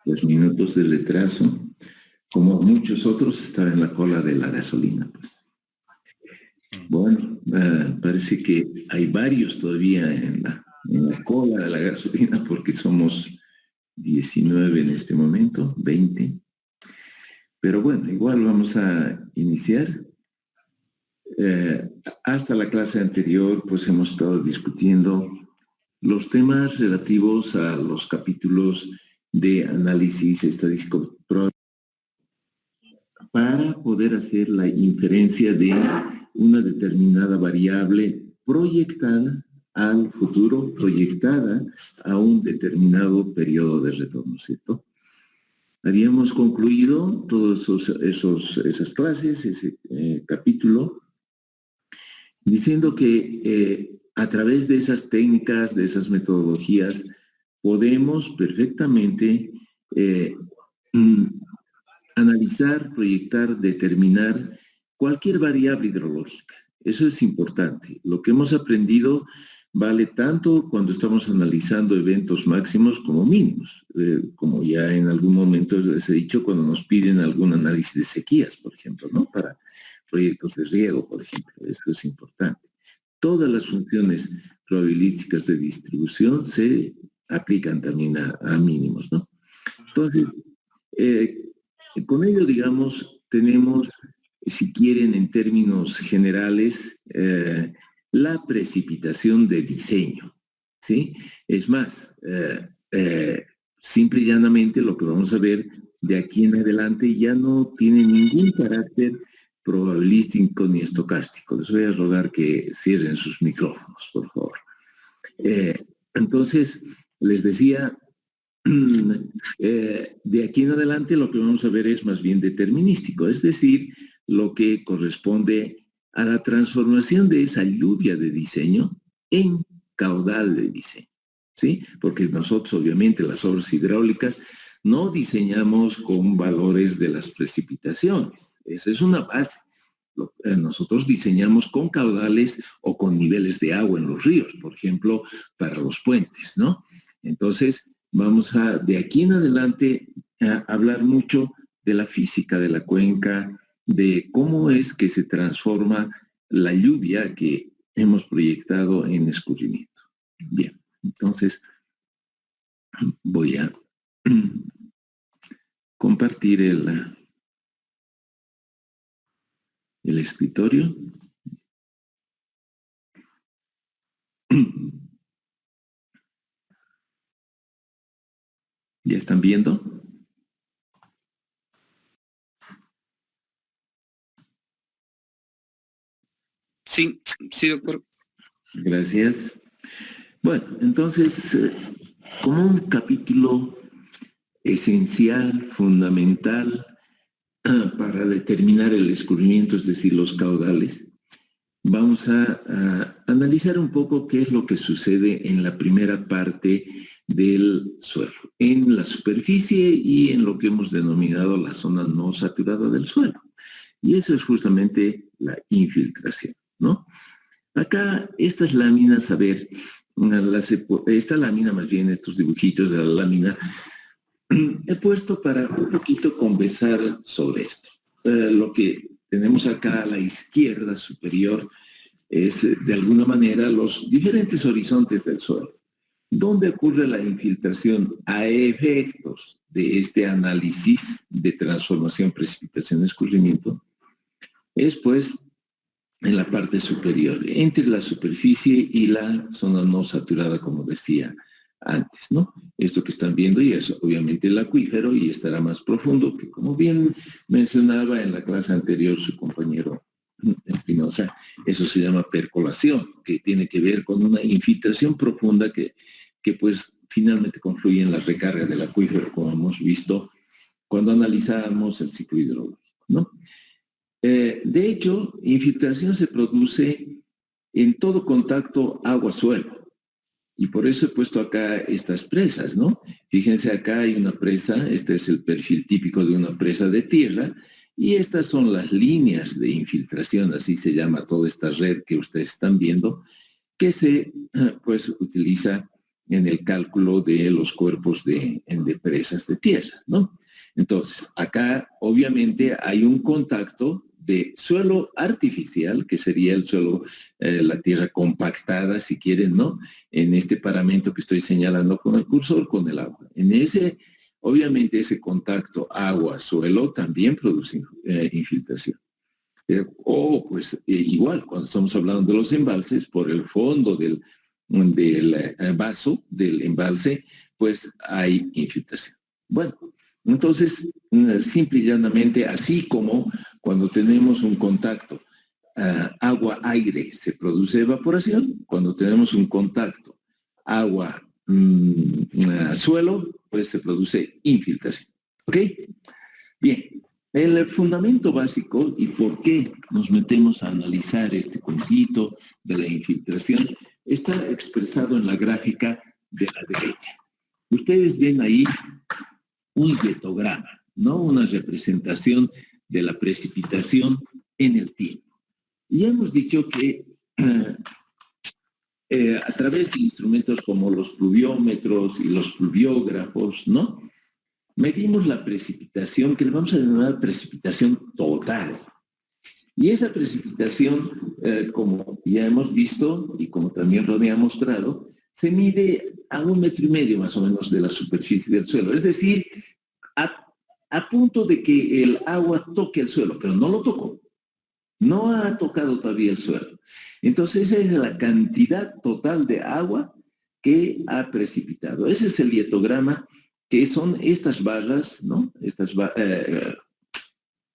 Los minutos de retraso, como muchos otros, estaba en la cola de la gasolina, pues. Bueno, parece que hay varios todavía en la cola de la gasolina porque somos 19 en este momento, 20. Pero bueno, igual vamos a iniciar. Hasta la clase anterior, pues hemos estado discutiendo los temas relativos a los capítulos de análisis estadístico para poder hacer la inferencia de una determinada variable proyectada al futuro, proyectada a un determinado periodo de retorno, ¿cierto? Habíamos concluido todas esas clases, ese capítulo, diciendo que a través de esas técnicas, de esas metodologías, podemos perfectamente analizar, proyectar, determinar cualquier variable hidrológica. Eso es importante. Lo que hemos aprendido vale tanto cuando estamos analizando eventos máximos como mínimos. Como ya en algún momento les he dicho, cuando nos piden algún análisis de sequías, por ejemplo, ¿no? Para proyectos de riego, por ejemplo. Eso es importante. Todas las funciones probabilísticas de distribución se aplican también a mínimos, ¿no? Entonces, con ello, digamos, tenemos, si quieren, en términos generales, la precipitación de diseño, ¿sí? Es más, simple y llanamente lo que vamos a ver de aquí en adelante ya no tiene ningún carácter probabilístico ni estocástico. Les voy a rogar que cierren sus micrófonos, por favor. Entonces, les decía, de aquí en adelante lo que vamos a ver es más bien determinístico, es decir, lo que corresponde a la transformación de esa lluvia de diseño en caudal de diseño, ¿sí? Porque nosotros, obviamente, las obras hidráulicas no diseñamos con valores de las precipitaciones, esa es una base. Nosotros diseñamos con caudales o con niveles de agua en los ríos, por ejemplo, para los puentes, ¿no? Entonces, vamos a, de aquí en adelante, a hablar mucho de la física de la cuenca, de cómo es que se transforma la lluvia que hemos proyectado en escurrimiento. Bien, entonces voy a compartir el escritorio. ¿Ya están viendo? Sí, sí, doctor. Gracias. Bueno, entonces, como un capítulo esencial, fundamental, para determinar el escurrimiento, es decir, los caudales, vamos a analizar un poco qué es lo que sucede en la primera parte del suelo, en la superficie y en lo que hemos denominado la zona no saturada del suelo. Y eso es justamente la infiltración, ¿no? Acá, estas láminas, a ver, esta lámina, más bien estos dibujitos de la lámina, he puesto para un poquito conversar sobre esto. Lo que tenemos acá a la izquierda superior es, de alguna manera, los diferentes horizontes del suelo. ¿Dónde ocurre la infiltración a efectos de este análisis de transformación, precipitación, escurrimiento? Es, pues, en la parte superior, entre la superficie y la zona no saturada, como decía antes, ¿no? Esto que están viendo y es obviamente el acuífero y estará más profundo, que como bien mencionaba en la clase anterior su compañero Espinosa, eso se llama percolación, que tiene que ver con una infiltración profunda que pues finalmente confluye en la recarga del acuífero, como hemos visto cuando analizábamos el ciclo hidrológico, ¿no? De hecho, infiltración se produce en todo contacto agua-suelo. Y por eso he puesto acá estas presas, ¿no? Fíjense, acá hay una presa, este es el perfil típico de una presa de tierra, y estas son las líneas de infiltración, así se llama toda esta red que ustedes están viendo, que se, pues, utiliza en el cálculo de los cuerpos de presas de tierra, ¿no? Entonces, acá obviamente hay un contacto de suelo artificial, que sería el suelo, la tierra compactada, si quieren, ¿no? En este parámetro que estoy señalando con el cursor, con el agua. En ese, obviamente, ese contacto agua-suelo también produce infiltración. Pues igual, cuando estamos hablando de los embalses, por el fondo del vaso, del embalse, pues hay infiltración. Bueno, entonces, simple y llanamente, así como cuando tenemos un contacto agua-aire, se produce evaporación. Cuando tenemos un contacto agua-suelo, pues se produce infiltración. ¿Ok? Bien, el fundamento básico y por qué nos metemos a analizar este cuentito de la infiltración está expresado en la gráfica de la derecha. Ustedes ven ahí un hietograma, ¿no? Una representación de la precipitación en el tiempo. Y hemos dicho que a través de instrumentos como los pluviómetros y los pluviógrafos, ¿no? Medimos la precipitación, que le vamos a denominar precipitación total. Y esa precipitación, como ya hemos visto y como también Ronnie ha mostrado, se mide a 1,5 metros más o menos de la superficie del suelo. Es decir, a punto de que el agua toque el suelo, pero no lo tocó. No ha tocado todavía el suelo. Entonces, esa es la cantidad total de agua que ha precipitado. Ese es el hietograma, que son estas barras, ¿no?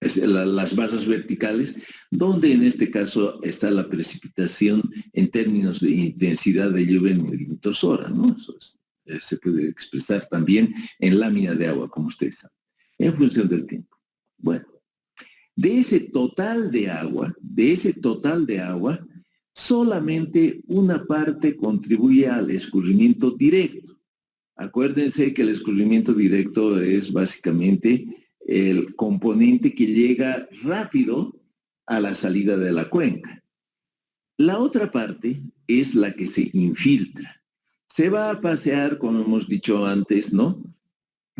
Las barras verticales, donde en este caso está la precipitación en términos de intensidad de lluvia en milímetros hora, ¿no? Eso se puede expresar también en lámina de agua, como ustedes saben, en función del tiempo. Bueno, de ese total de agua, solamente una parte contribuye al escurrimiento directo. Acuérdense que el escurrimiento directo es básicamente el componente que llega rápido a la salida de la cuenca. La otra parte es la que se infiltra. Se va a pasear, como hemos dicho antes, ¿no?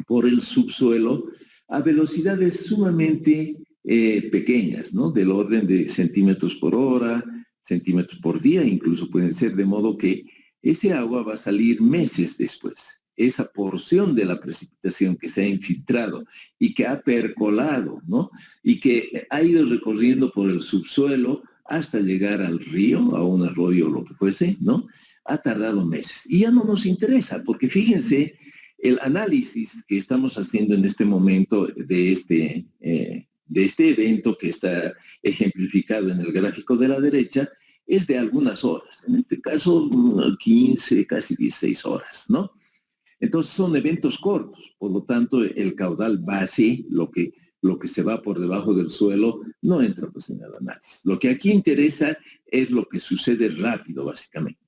Por el subsuelo a velocidades sumamente pequeñas, ¿no? Del orden de centímetros por hora, centímetros por día, incluso pueden ser, de modo que ese agua va a salir meses después. Esa porción de la precipitación que se ha infiltrado y que ha percolado, ¿no? Y que ha ido recorriendo por el subsuelo hasta llegar al río, a un arroyo o lo que fuese, ¿no? Ha tardado meses. Y ya no nos interesa, porque fíjense, el análisis que estamos haciendo en este momento de este evento que está ejemplificado en el gráfico de la derecha es de algunas horas. En este caso, 15, casi 16 horas, ¿no? Entonces son eventos cortos, por lo tanto el caudal base, lo que se va por debajo del suelo, no entra pues en el análisis. Lo que aquí interesa es lo que sucede rápido, básicamente.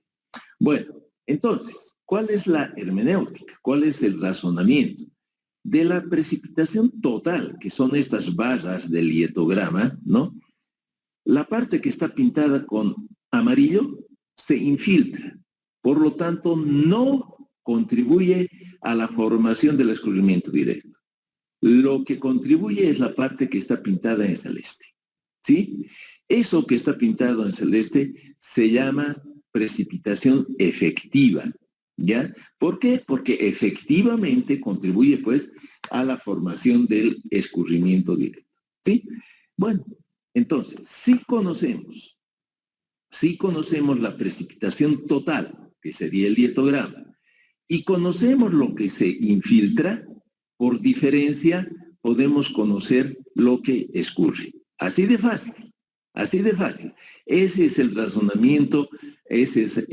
Bueno, entonces, ¿cuál es la hermenéutica? ¿Cuál es el razonamiento? De la precipitación total, que son estas barras del hietograma, ¿no? La parte que está pintada con amarillo se infiltra, por lo tanto no contribuye a la formación del escurrimiento directo. Lo que contribuye es la parte que está pintada en celeste, ¿sí? Eso que está pintado en celeste se llama precipitación efectiva, ¿ya? ¿Por qué? Porque efectivamente contribuye, pues, a la formación del escurrimiento directo, ¿sí? Bueno, entonces, si conocemos la precipitación total, que sería el hietograma, y conocemos lo que se infiltra, por diferencia podemos conocer lo que escurre. Así de fácil, así de fácil. Ese es el razonamiento, ese es,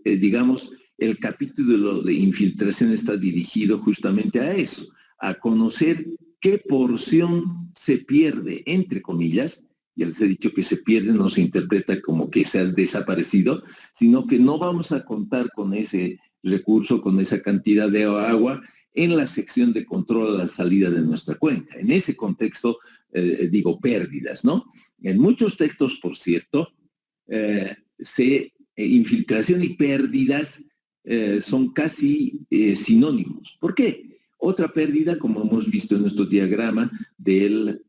digamos, el capítulo de infiltración está dirigido justamente a eso, a conocer qué porción se pierde, entre comillas. Ya les he dicho que se pierde, no se interpreta como que se ha desaparecido, sino que no vamos a contar con ese recurso, con esa cantidad de agua en la sección de control a la salida de nuestra cuenca. En ese contexto, digo pérdidas, ¿no? En muchos textos, por cierto, infiltración y pérdidas son casi sinónimos. ¿Por qué? Otra pérdida, como hemos visto en nuestro diagrama del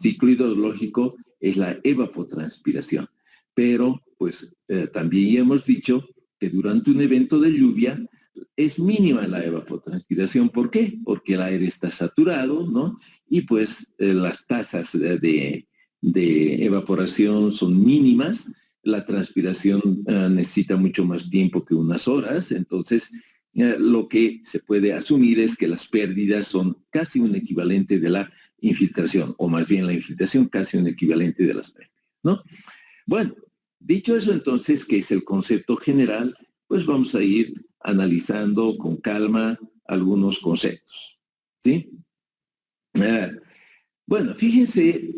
ciclo hidrológico, es la evapotranspiración. Pero, pues, también ya hemos dicho que durante un evento de lluvia es mínima la evapotranspiración. ¿Por qué? Porque el aire está saturado, ¿no? Y pues las tasas de evaporación son mínimas. La transpiración necesita mucho más tiempo que unas horas. Entonces, lo que se puede asumir es que las pérdidas son casi un equivalente de la infiltración, o más bien la infiltración casi un equivalente de las pérdidas, ¿no? Bueno, dicho eso entonces, que es el concepto general, pues vamos a ir analizando con calma algunos conceptos, ¿sí? Bueno, fíjense,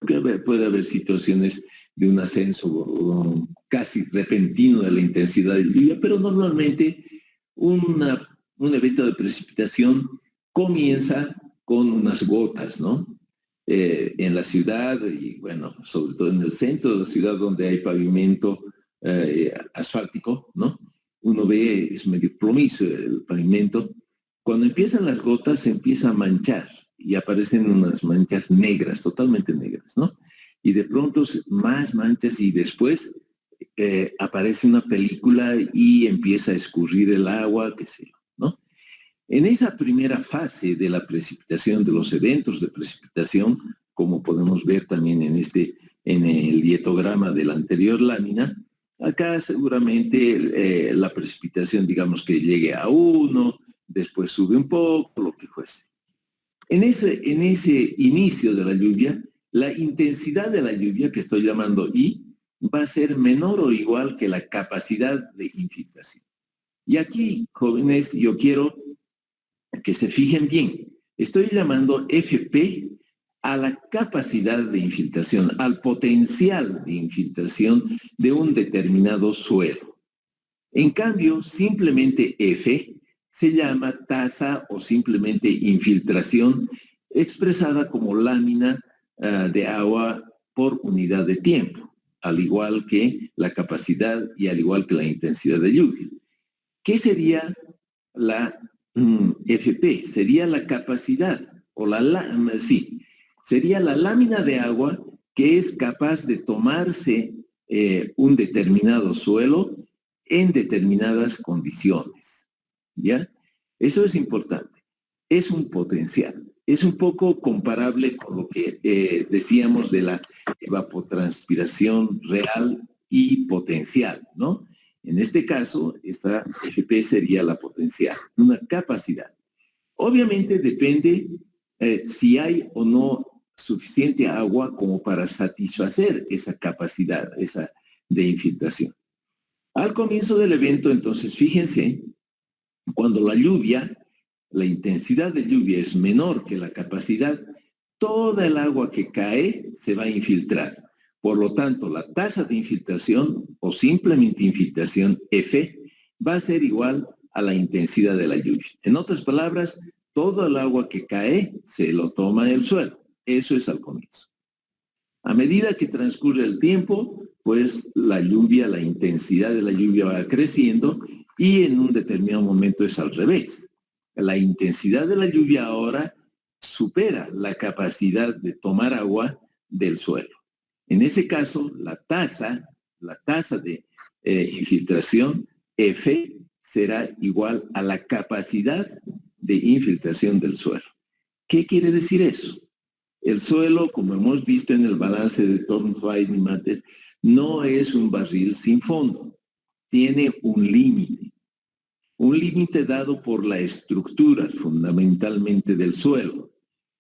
que puede haber situaciones de un ascenso casi repentino de la intensidad de lluvia, pero normalmente un evento de precipitación comienza con unas gotas, ¿no? En la ciudad y, bueno, sobre todo en el centro de la ciudad donde hay pavimento asfáltico, ¿no? Uno ve, es medio plomizo el pavimento. Cuando empiezan las gotas, se empieza a manchar y aparecen unas manchas negras, totalmente negras, ¿no? Y de pronto más manchas y después aparece una película y empieza a escurrir el agua, qué sé yo, ¿no? En esa primera fase de la precipitación, de los eventos de precipitación, como podemos ver también en el dietograma de la anterior lámina, acá seguramente la precipitación, digamos que llegue a 1, después sube un poco, lo que fuese. En ese inicio de la lluvia, la intensidad de la lluvia, que estoy llamando I, va a ser menor o igual que la capacidad de infiltración. Y aquí, jóvenes, yo quiero que se fijen bien. Estoy llamando FP a la capacidad de infiltración, al potencial de infiltración de un determinado suelo. En cambio, simplemente F se llama tasa o simplemente infiltración expresada como lámina de agua por unidad de tiempo, al igual que la capacidad y al igual que la intensidad de lluvia. ¿Qué sería la FP? Sería la capacidad, o sería la lámina de agua que es capaz de tomarse un determinado suelo en determinadas condiciones, ¿ya? Eso es importante. Es un potencial. Es un poco comparable con lo que decíamos de la evapotranspiración real y potencial, ¿no? En este caso, esta FP sería la potencial, una capacidad. Obviamente depende si hay o no suficiente agua como para satisfacer esa capacidad, esa de infiltración. Al comienzo del evento, entonces, fíjense, cuando la intensidad de lluvia es menor que la capacidad, toda el agua que cae se va a infiltrar. Por lo tanto, la tasa de infiltración o simplemente infiltración F va a ser igual a la intensidad de la lluvia. En otras palabras, todo el agua que cae se lo toma el suelo. Eso es al comienzo. A medida que transcurre el tiempo, pues la lluvia, la intensidad de la lluvia va creciendo y en un determinado momento es al revés. La intensidad de la lluvia ahora supera la capacidad de tomar agua del suelo. En ese caso, la tasa de infiltración F será igual a la capacidad de infiltración del suelo. ¿Qué quiere decir eso? El suelo, como hemos visto en el balance de Thorne-White-Matter, no es un barril sin fondo. Tiene un límite dado por la estructura fundamentalmente del suelo.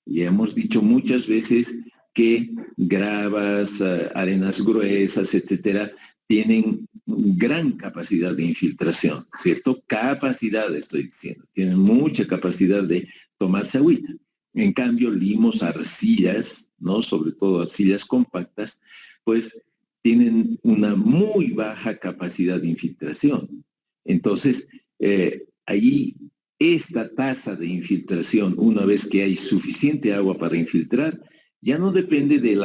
Y hemos dicho muchas veces que gravas, arenas gruesas, etcétera, tienen gran capacidad de infiltración, ¿cierto? Capacidad, estoy diciendo, tienen mucha capacidad de tomarse agüita. En cambio, limos, arcillas, ¿no? Sobre todo arcillas compactas, pues tienen una muy baja capacidad de infiltración. Entonces, ahí esta tasa de infiltración, una vez que hay suficiente agua para infiltrar, ya no depende de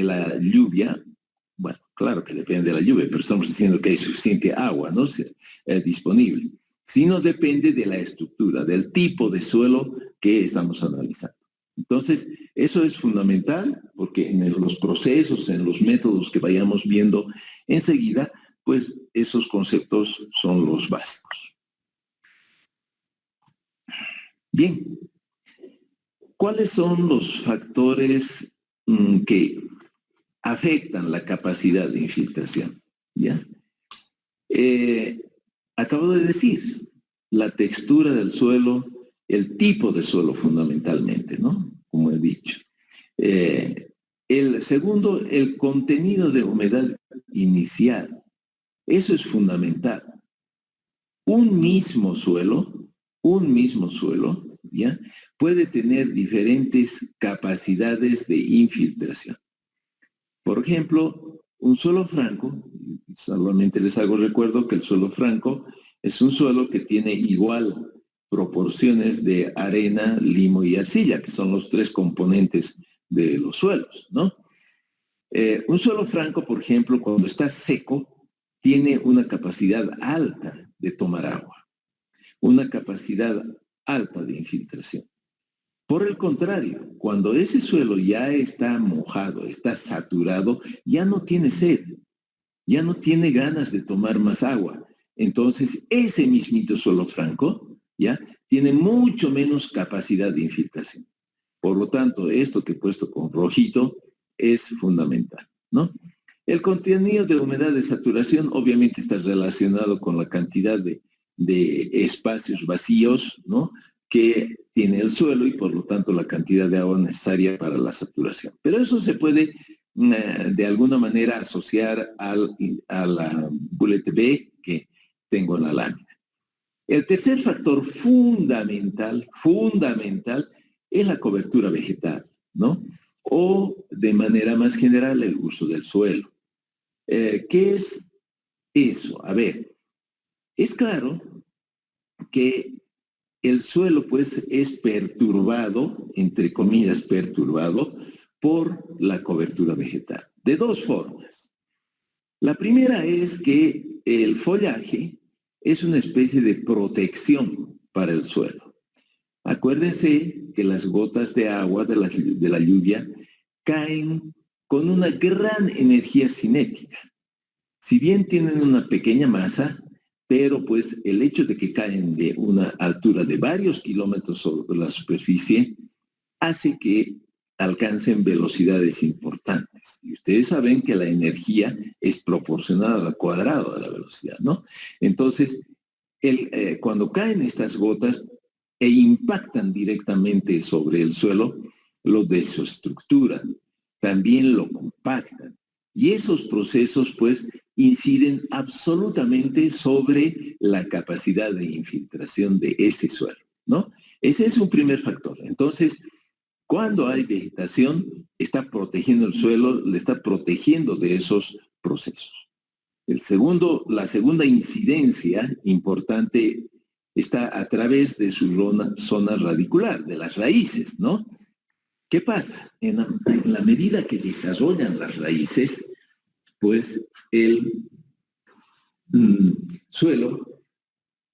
la lluvia. Bueno, claro que depende de la lluvia, pero estamos diciendo que hay suficiente agua, ¿no? Disponible, sino depende de la estructura, del tipo de suelo que estamos analizando. Entonces, eso es fundamental porque en los procesos, en los métodos que vayamos viendo enseguida, pues esos conceptos son los básicos. Bien, ¿cuáles son los factores que afectan la capacidad de infiltración? ¿Ya? Acabo de decir, la textura del suelo, el tipo de suelo fundamentalmente, ¿no? Como he dicho. El segundo, el contenido de humedad inicial. Eso es fundamental. Un mismo suelo, ¿ya? Puede tener diferentes capacidades de infiltración. Por ejemplo, un suelo franco, solamente les hago recuerdo que el suelo franco es un suelo que tiene igual proporciones de arena, limo y arcilla, que son los tres componentes de los suelos, ¿no? Un suelo franco, por ejemplo, cuando está seco, tiene una capacidad alta de tomar agua, una capacidad alta de infiltración. Por el contrario, cuando ese suelo ya está mojado, está saturado, ya no tiene sed, ya no tiene ganas de tomar más agua. Entonces, ese mismito suelo franco, ya, tiene mucho menos capacidad de infiltración. Por lo tanto, esto que he puesto con rojito es fundamental, ¿no? El contenido de humedad de saturación obviamente está relacionado con la cantidad de espacios vacíos, ¿no?, que tiene el suelo y por lo tanto la cantidad de agua necesaria para la saturación. Pero eso se puede de alguna manera asociar a la bullet B que tengo en la lámina. El tercer factor fundamental es la cobertura vegetal, ¿no? O de manera más general el uso del suelo. ¿Qué es eso? A ver, es claro que el suelo pues es perturbado, entre comillas perturbado, por la cobertura vegetal, de dos formas. La primera es que el follaje es una especie de protección para el suelo. Acuérdense que las gotas de agua de la lluvia caen con una gran energía cinética. Si bien tienen una pequeña masa, pero pues el hecho de que caen de una altura de varios kilómetros sobre la superficie hace que alcancen velocidades importantes. Y ustedes saben que la energía es proporcional al cuadrado de la velocidad, ¿no? Entonces, cuando caen estas gotas e impactan directamente sobre el suelo, lo desestructuran, también lo compactan. Y esos procesos, pues, inciden absolutamente sobre la capacidad de infiltración de ese suelo, ¿no? Ese es un primer factor. Entonces, cuando hay vegetación, está protegiendo el suelo, le está protegiendo de esos procesos. La segunda incidencia importante está a través de su zona radicular, de las raíces, ¿no? ¿Qué pasa? En la medida que desarrollan las raíces, pues en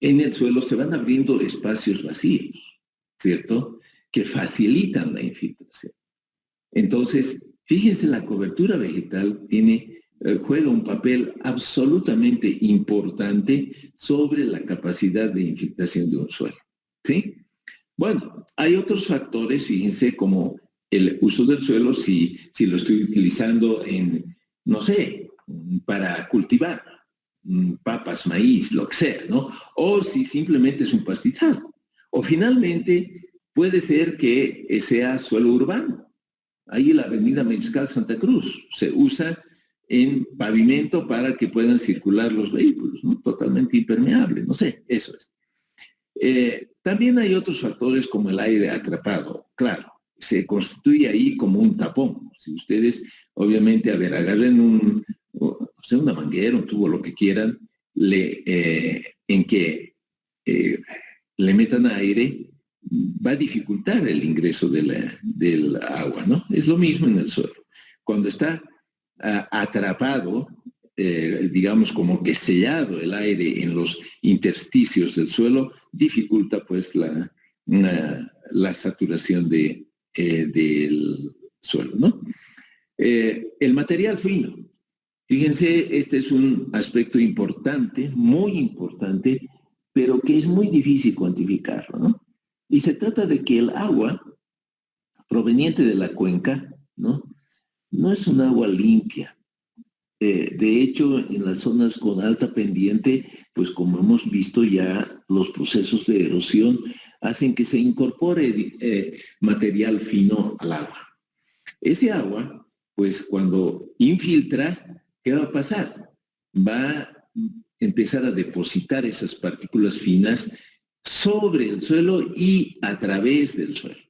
el suelo se van abriendo espacios vacíos, ¿cierto?, que facilitan la infiltración. Entonces, fíjense, la cobertura vegetal juega un papel absolutamente importante sobre la capacidad de infiltración de un suelo, ¿sí? Bueno, hay otros factores, fíjense, como el uso del suelo, si lo estoy utilizando no sé, para cultivar papas, maíz, lo que sea, ¿no? O si simplemente es un pastizal. O finalmente puede ser que sea suelo urbano. Ahí la avenida Mariscal Santa Cruz se usa en pavimento para que puedan circular los vehículos, ¿no? Totalmente impermeable, no sé, eso es. También hay otros factores como el aire atrapado. Claro, se constituye ahí como un tapón. Si ustedes, obviamente, agarren una manguera, un tubo, lo que quieran, en que le metan aire, va a dificultar el ingreso del agua, ¿no? Es lo mismo en el suelo. Cuando está atrapado, digamos como que sellado el aire en los intersticios del suelo, dificulta pues la saturación del suelo, ¿no? El material fino. Fíjense, este es un aspecto importante, muy importante, pero que es muy difícil cuantificarlo, ¿no? Y se trata de que el agua proveniente de la cuenca, ¿no? No es un agua limpia. De hecho, en las zonas con alta pendiente, pues como hemos visto ya, los procesos de erosión hacen que se incorpore material fino al agua. Ese agua, pues cuando infiltra, ¿qué va a pasar? Va a empezar a depositar esas partículas finas sobre el suelo y a través del suelo,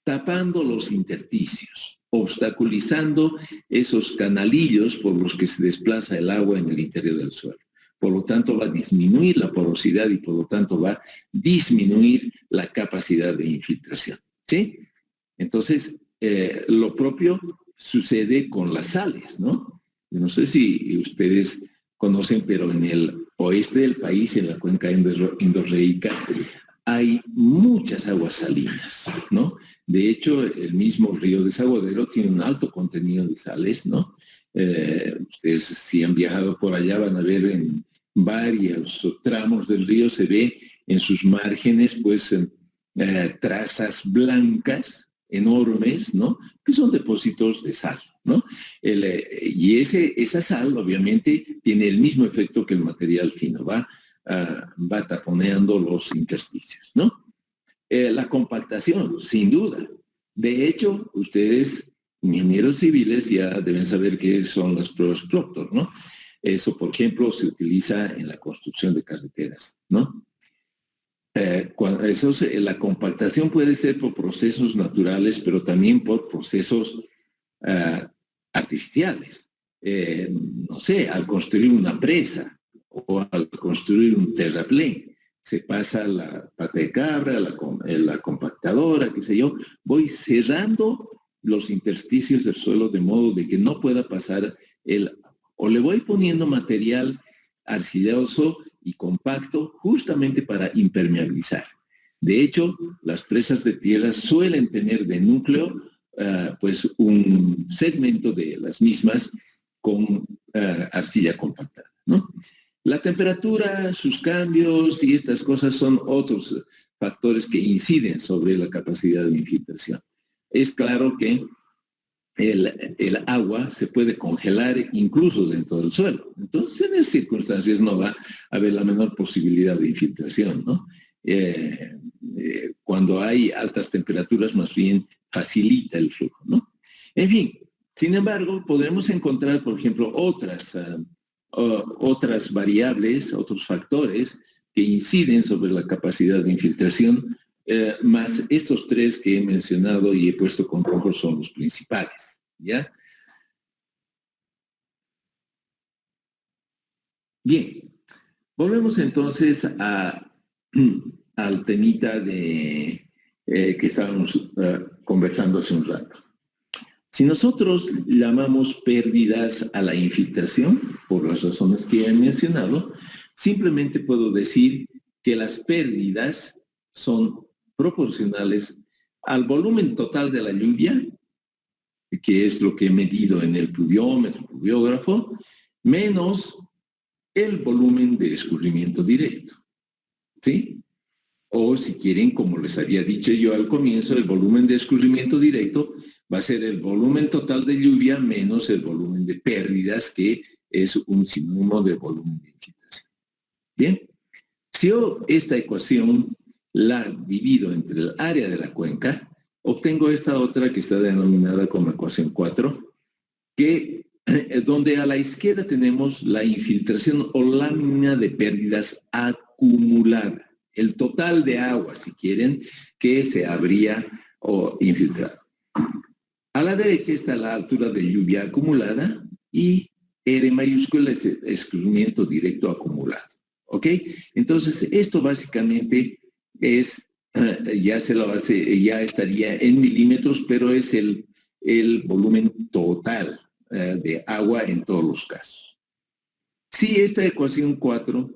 tapando los intersticios, obstaculizando esos canalillos por los que se desplaza el agua en el interior del suelo. Por lo tanto, va a disminuir la porosidad y por lo tanto va a disminuir la capacidad de infiltración, ¿sí? Entonces, lo propio sucede con las sales, ¿no? No sé si ustedes conocen, pero en el oeste del país, en la cuenca endorreica, hay muchas aguas salinas, ¿no? De hecho, el mismo río Desaguadero tiene un alto contenido de sales, ¿no? Ustedes si han viajado por allá van a ver en varios tramos del río, se ve en sus márgenes, pues, trazas blancas, enormes, ¿no? Que son depósitos de sal, ¿no? Y esa sal, obviamente, tiene el mismo efecto que el material fino, va taponeando los intersticios, ¿no? La compactación, sin duda. De hecho, ustedes, ingenieros civiles, ya deben saber qué son las pruebas Proctor, ¿no? Eso, por ejemplo, se utiliza en la construcción de carreteras, ¿no? La compactación puede ser por procesos naturales, pero también por procesos artificiales. No sé, al construir una presa o al construir un terraplén, se pasa la pata de cabra, la compactadora, qué sé yo, voy cerrando los intersticios del suelo de modo de que no pueda pasar o le voy poniendo material arcilloso y compacto justamente para impermeabilizar. De hecho, las presas de tierra suelen tener de núcleo pues un segmento de las mismas con arcilla compactada, ¿no? La temperatura, sus cambios y estas cosas son otros factores que inciden sobre la capacidad de infiltración. Es claro que el agua se puede congelar incluso dentro del suelo. Entonces, en esas circunstancias no va a haber la menor posibilidad de infiltración, ¿no? Cuando hay altas temperaturas, más bien facilita el flujo, ¿no? En fin, sin embargo, podemos encontrar, por ejemplo, otras variables, otros factores que inciden sobre la capacidad de infiltración, más estos tres que he mencionado y he puesto con rojo son los principales, ¿ya? Bien, volvemos entonces al temita que estábamos conversando hace un rato. Si nosotros llamamos pérdidas a la infiltración, por las razones que he mencionado, simplemente puedo decir que las pérdidas son proporcionales al volumen total de la lluvia, que es lo que he medido en el pluviógrafo, menos el volumen de escurrimiento directo, ¿sí? O si quieren, como les había dicho yo al comienzo, el volumen de escurrimiento directo va a ser el volumen total de lluvia menos el volumen de pérdidas, que es un sinónimo de volumen de infiltración. Bien, si yo esta ecuación la divido entre el área de la cuenca, obtengo esta otra que está denominada como ecuación 4, donde a la izquierda tenemos la infiltración o lámina de pérdidas acumulada, el total de agua, si quieren, que se habría infiltrado. A la derecha está la altura de lluvia acumulada y R mayúscula es el escurrimiento directo acumulado. ¿Ok? Entonces, esto básicamente ya estaría en milímetros, pero es el volumen total de agua en todos los casos. Si esta ecuación 4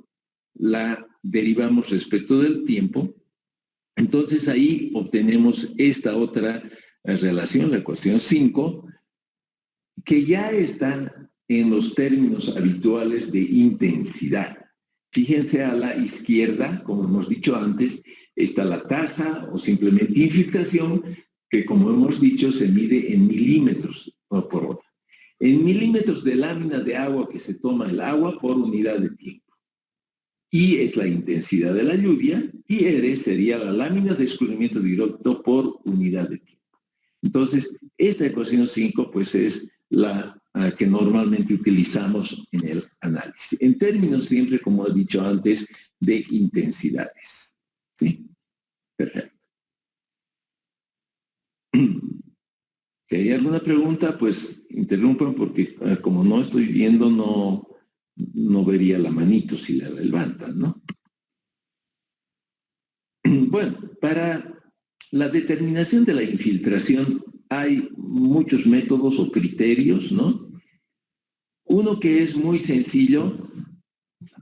la derivamos respecto del tiempo, entonces ahí obtenemos esta otra relación, la ecuación 5, que ya está en los términos habituales de intensidad. Fíjense a la izquierda, como hemos dicho antes, está la tasa o simplemente infiltración, que como hemos dicho se mide en milímetros por hora. En milímetros de lámina de agua que se toma el agua por unidad de tiempo. I es la intensidad de la lluvia y R sería la lámina de escurrimiento directo por unidad de tiempo. Entonces, esta ecuación 5 pues es la que normalmente utilizamos en el análisis. En términos siempre, como he dicho antes, de intensidades. ¿Sí? Perfecto. Si hay alguna pregunta, pues interrumpan porque como no estoy viendo, no vería la manito si la levantan, ¿no? Bueno, para la determinación de la infiltración hay muchos métodos o criterios, ¿no? Uno que es muy sencillo,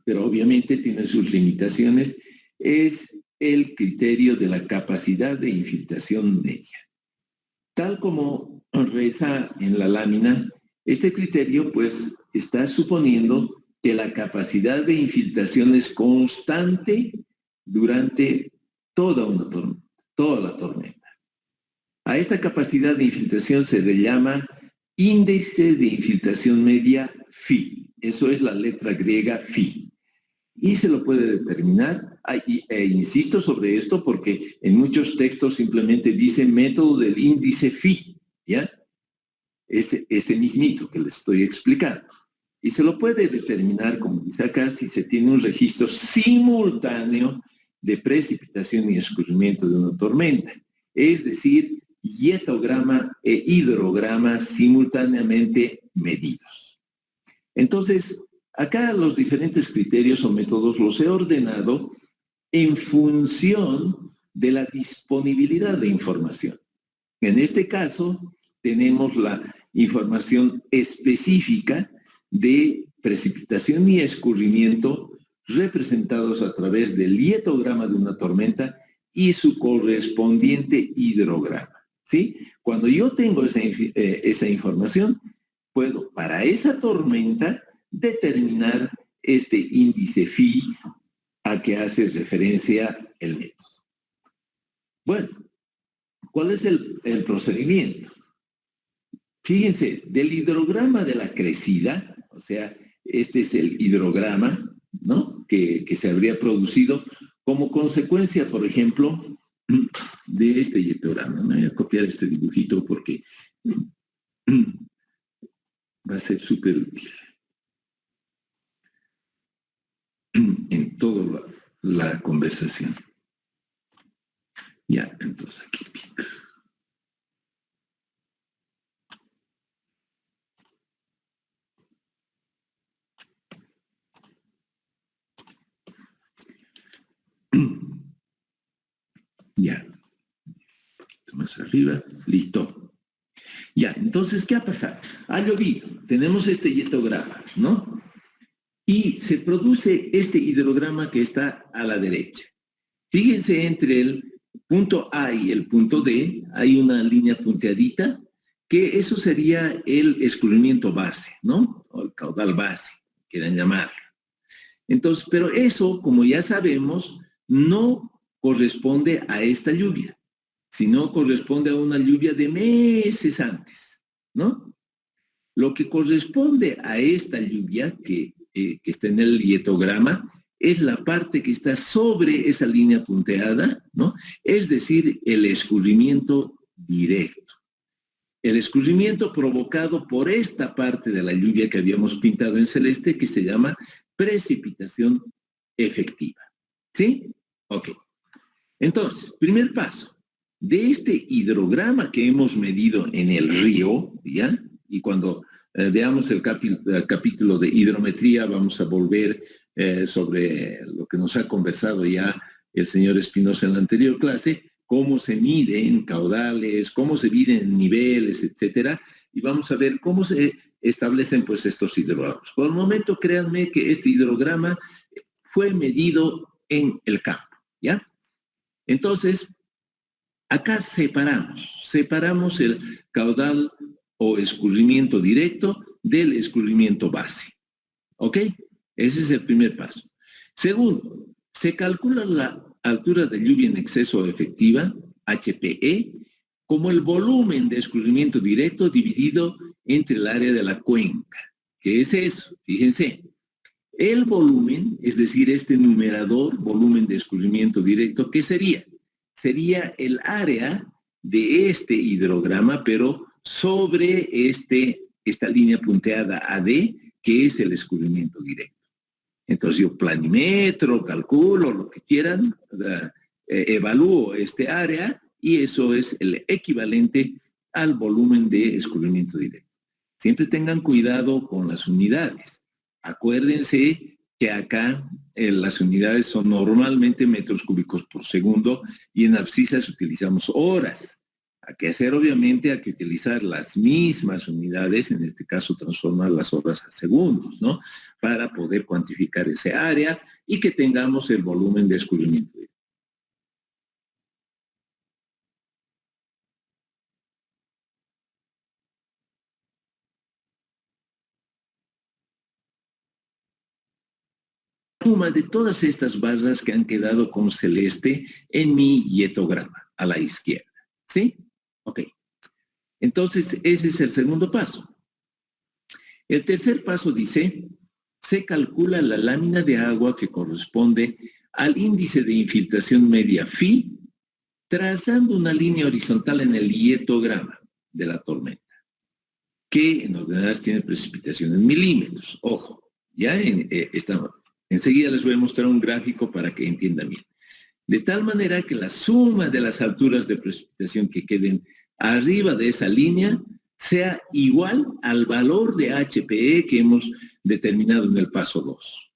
pero obviamente tiene sus limitaciones, es el criterio de la capacidad de infiltración media. Tal como reza en la lámina, este criterio pues está suponiendo que la capacidad de infiltración es constante durante toda la tormenta. A esta capacidad de infiltración se le llama índice de infiltración media phi. Eso es la letra griega phi. Y se lo puede determinar, insisto sobre esto porque en muchos textos simplemente dice método del índice phi, ¿ya? Este mismito que les estoy explicando. Y se lo puede determinar, como dice acá, si se tiene un registro simultáneo de precipitación y escurrimiento de una tormenta. Es decir, hietograma e hidrograma simultáneamente medidos. Entonces, acá los diferentes criterios o métodos los he ordenado en función de la disponibilidad de información. En este caso, tenemos la información específica de precipitación y escurrimiento representados a través del hietograma de una tormenta y su correspondiente hidrograma, ¿sí? Cuando yo tengo esa información, puedo para esa tormenta determinar este índice phi a que hace referencia el método. Bueno, ¿cuál es el procedimiento? Fíjense, del hidrograma de la crecida, o sea, este es el hidrograma, ¿no? Que se habría producido como consecuencia, por ejemplo, de este hietograma. Me voy a copiar este dibujito porque va a ser súper útil en toda la conversación. Ya, entonces aquí. Ya, un poquito más arriba, listo. Ya, entonces, ¿qué ha pasado? Ha llovido, tenemos este hietograma, ¿no? Y se produce este hidrograma que está a la derecha. Fíjense, entre el punto A y el punto D hay una línea punteadita, que eso sería el escurrimiento base, ¿no? O el caudal base, quieran llamarlo. Entonces, pero eso, como ya sabemos, no corresponde a esta lluvia, sino corresponde a una lluvia de meses antes, ¿no? Lo que corresponde a esta lluvia que está en el hietograma es la parte que está sobre esa línea punteada, ¿no? Es decir, el escurrimiento directo. El escurrimiento provocado por esta parte de la lluvia que habíamos pintado en celeste, que se llama precipitación efectiva. ¿Sí? Ok. Entonces, primer paso. De este hidrograma que hemos medido en el río, ¿ya? Y cuando veamos el capítulo de hidrometría, vamos a volver sobre lo que nos ha conversado ya el señor Espinosa en la anterior clase, cómo se miden caudales, cómo se miden niveles, etcétera, y vamos a ver cómo se establecen pues estos hidrogramas. Por el momento, créanme que este hidrograma fue medido en el campo, ¿ya? Entonces, acá separamos el caudal o escurrimiento directo del escurrimiento base, ¿ok? Ese es el primer paso. Segundo, se calcula la altura de lluvia en exceso efectiva, HPE, como el volumen de escurrimiento directo dividido entre el área de la cuenca. ¿Qué es eso? Fíjense, el volumen, es decir, este numerador, volumen de escurrimiento directo, ¿qué sería? Sería el área de este hidrograma, pero sobre esta línea punteada AD, que es el escurrimiento directo. Entonces yo planimetro, calculo, lo que quieran, evalúo este área y eso es el equivalente al volumen de escurrimiento directo. Siempre tengan cuidado con las unidades. Acuérdense que acá las unidades son normalmente metros cúbicos por segundo y en abscisas utilizamos horas. Hay que hacer, obviamente, hay que utilizar las mismas unidades, en este caso transformar las horas a segundos, ¿no? Para poder cuantificar ese área y que tengamos el volumen de escurrimiento. Suma de todas estas barras que han quedado con celeste en mi hietograma, a la izquierda, ¿sí? Ok. Entonces, ese es el segundo paso. El tercer paso dice, se calcula la lámina de agua que corresponde al índice de infiltración media phi, trazando una línea horizontal en el hietograma de la tormenta, que en ordenadas tiene precipitación en milímetros. Ojo, ya enseguida les voy a mostrar un gráfico para que entiendan bien. De tal manera que la suma de las alturas de precipitación que queden arriba de esa línea sea igual al valor de HPE que hemos determinado en el paso 2.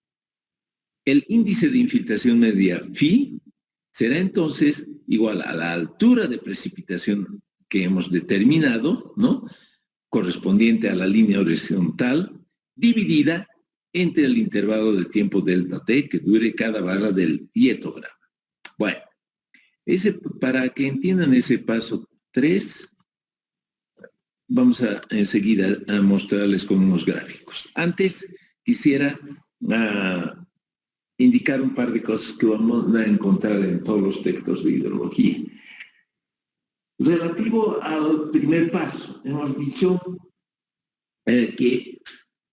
El índice de infiltración media phi será entonces igual a la altura de precipitación que hemos determinado, ¿no? Correspondiente a la línea horizontal, dividida entre el intervalo de tiempo delta T que dure cada barra del hietograma. Bueno, para que entiendan ese paso 3, vamos a enseguida a mostrarles con unos gráficos. Antes quisiera indicar un par de cosas que vamos a encontrar en todos los textos de hidrología. Relativo al primer paso, hemos dicho que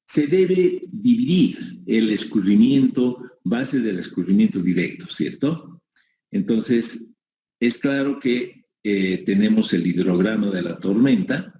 se debe dividir el escurrimiento base del escurrimiento directo, ¿cierto? Entonces, es claro que tenemos el hidrograma de la tormenta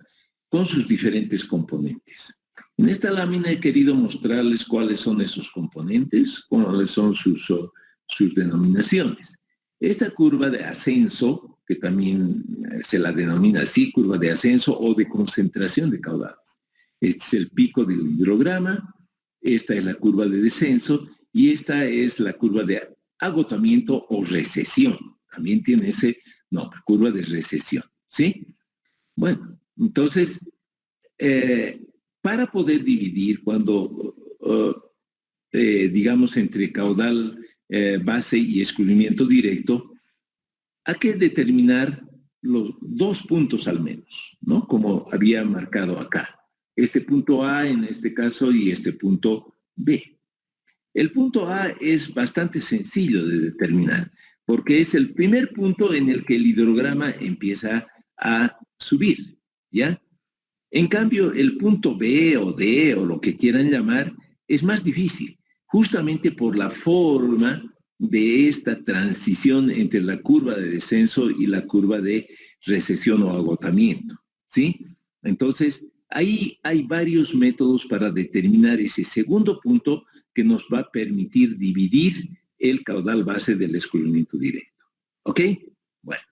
con sus diferentes componentes. En esta lámina he querido mostrarles cuáles son esos componentes, cuáles son sus denominaciones. Esta curva de ascenso, que también se la denomina así, curva de ascenso o de concentración de caudales. Este es el pico del hidrograma, esta es la curva de descenso y esta es la curva de agotamiento o recesión. También tiene ese nombre, curva de recesión, ¿sí? Bueno, entonces, para poder dividir cuando, digamos, entre caudal base y escurrimiento directo, hay que determinar los 2 puntos al menos, ¿no? Como había marcado acá. Este punto A en este caso y este punto B. El punto A es bastante sencillo de determinar porque es el primer punto en el que el hidrograma empieza a subir, ¿ya? En cambio, el punto B o D o lo que quieran llamar es más difícil, justamente por la forma de esta transición entre la curva de descenso y la curva de recesión o agotamiento, ¿sí? Entonces, ahí hay varios métodos para determinar ese segundo punto que nos va a permitir dividir el caudal base del escurrimiento directo. ¿Ok? Bueno.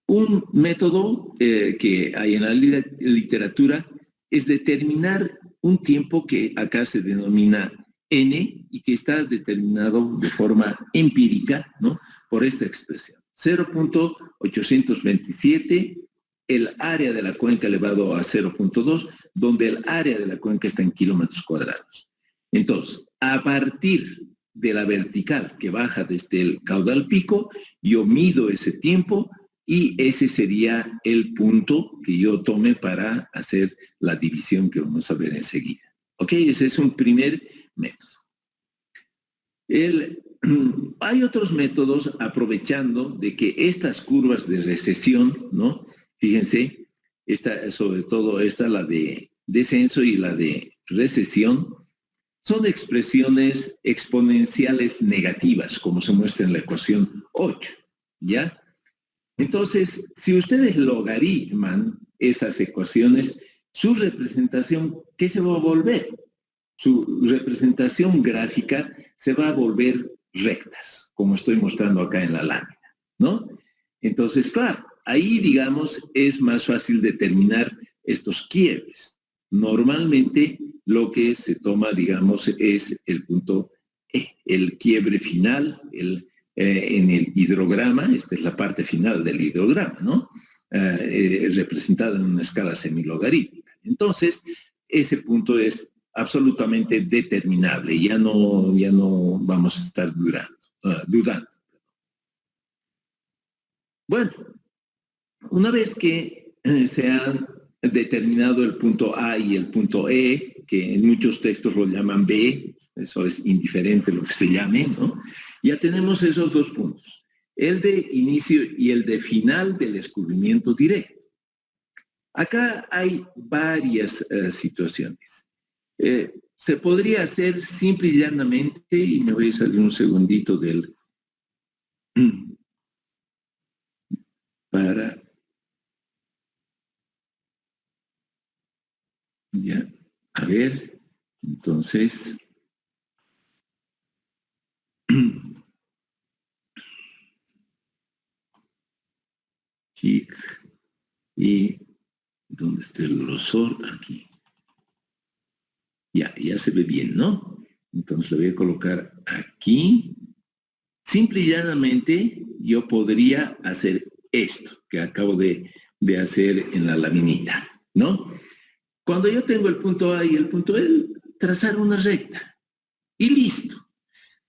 Un método que hay en la literatura es determinar un tiempo que acá se denomina n y que está determinado de forma empírica, ¿no? Por esta expresión. 0.827, el área de la cuenca elevado a 0.2, donde el área de la cuenca está en kilómetros cuadrados. Entonces, a partir de la vertical que baja desde el caudal pico, yo mido ese tiempo y ese sería el punto que yo tome para hacer la división que vamos a ver enseguida. ¿Ok? Ese es un primer método. Hay otros métodos aprovechando de que estas curvas de recesión, ¿no? Fíjense, sobre todo la de descenso y la de recesión, son expresiones exponenciales negativas, como se muestra en la ecuación 8, ¿ya? Entonces, si ustedes logaritman esas ecuaciones, su representación, ¿qué se va a volver? Su representación gráfica se va a volver rectas, como estoy mostrando acá en la lámina, ¿no? Entonces, claro, ahí, digamos, es más fácil determinar estos quiebres. Normalmente, lo que se toma, digamos, es el punto E, el quiebre final, en el hidrograma, esta es la parte final del hidrograma, ¿no? Representada en una escala semilogarítmica. Entonces, ese punto es absolutamente determinable, ya no vamos a estar dudando. Bueno, una vez que se han determinado el punto A y el punto E, que en muchos textos lo llaman B, eso es indiferente lo que se llame, ¿no? Ya tenemos esos dos puntos, el de inicio y el de final del escurrimiento directo. Acá hay varias situaciones. Se podría hacer simple y llanamente, y me voy a salir un segundito del... para... Ya, a ver, entonces... Chic, y ¿dónde está el grosor? Aquí. Ya se ve bien, ¿no? Entonces lo voy a colocar aquí. Simple y llanamente yo podría hacer esto que acabo de hacer en la laminita, ¿no? Cuando yo tengo el punto A y el punto E, trazar una recta y listo.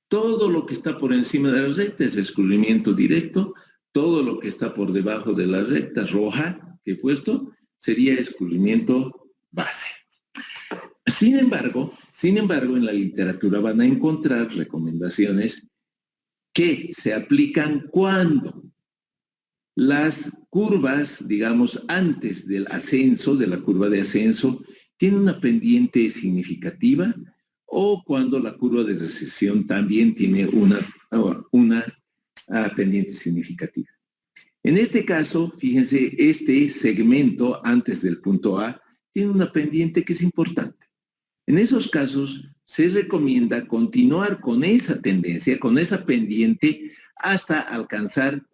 Todo lo que está por encima de la recta es escurrimiento directo, todo lo que está por debajo de la recta roja que he puesto sería escurrimiento base. Sin embargo, en la literatura van a encontrar recomendaciones que se aplican cuando las curvas, digamos, antes del ascenso, de la curva de ascenso, tienen una pendiente significativa o cuando la curva de recesión también tiene una pendiente significativa. En este caso, fíjense, este segmento antes del punto A tiene una pendiente que es importante. En esos casos, se recomienda continuar con esa tendencia, con esa pendiente, hasta alcanzar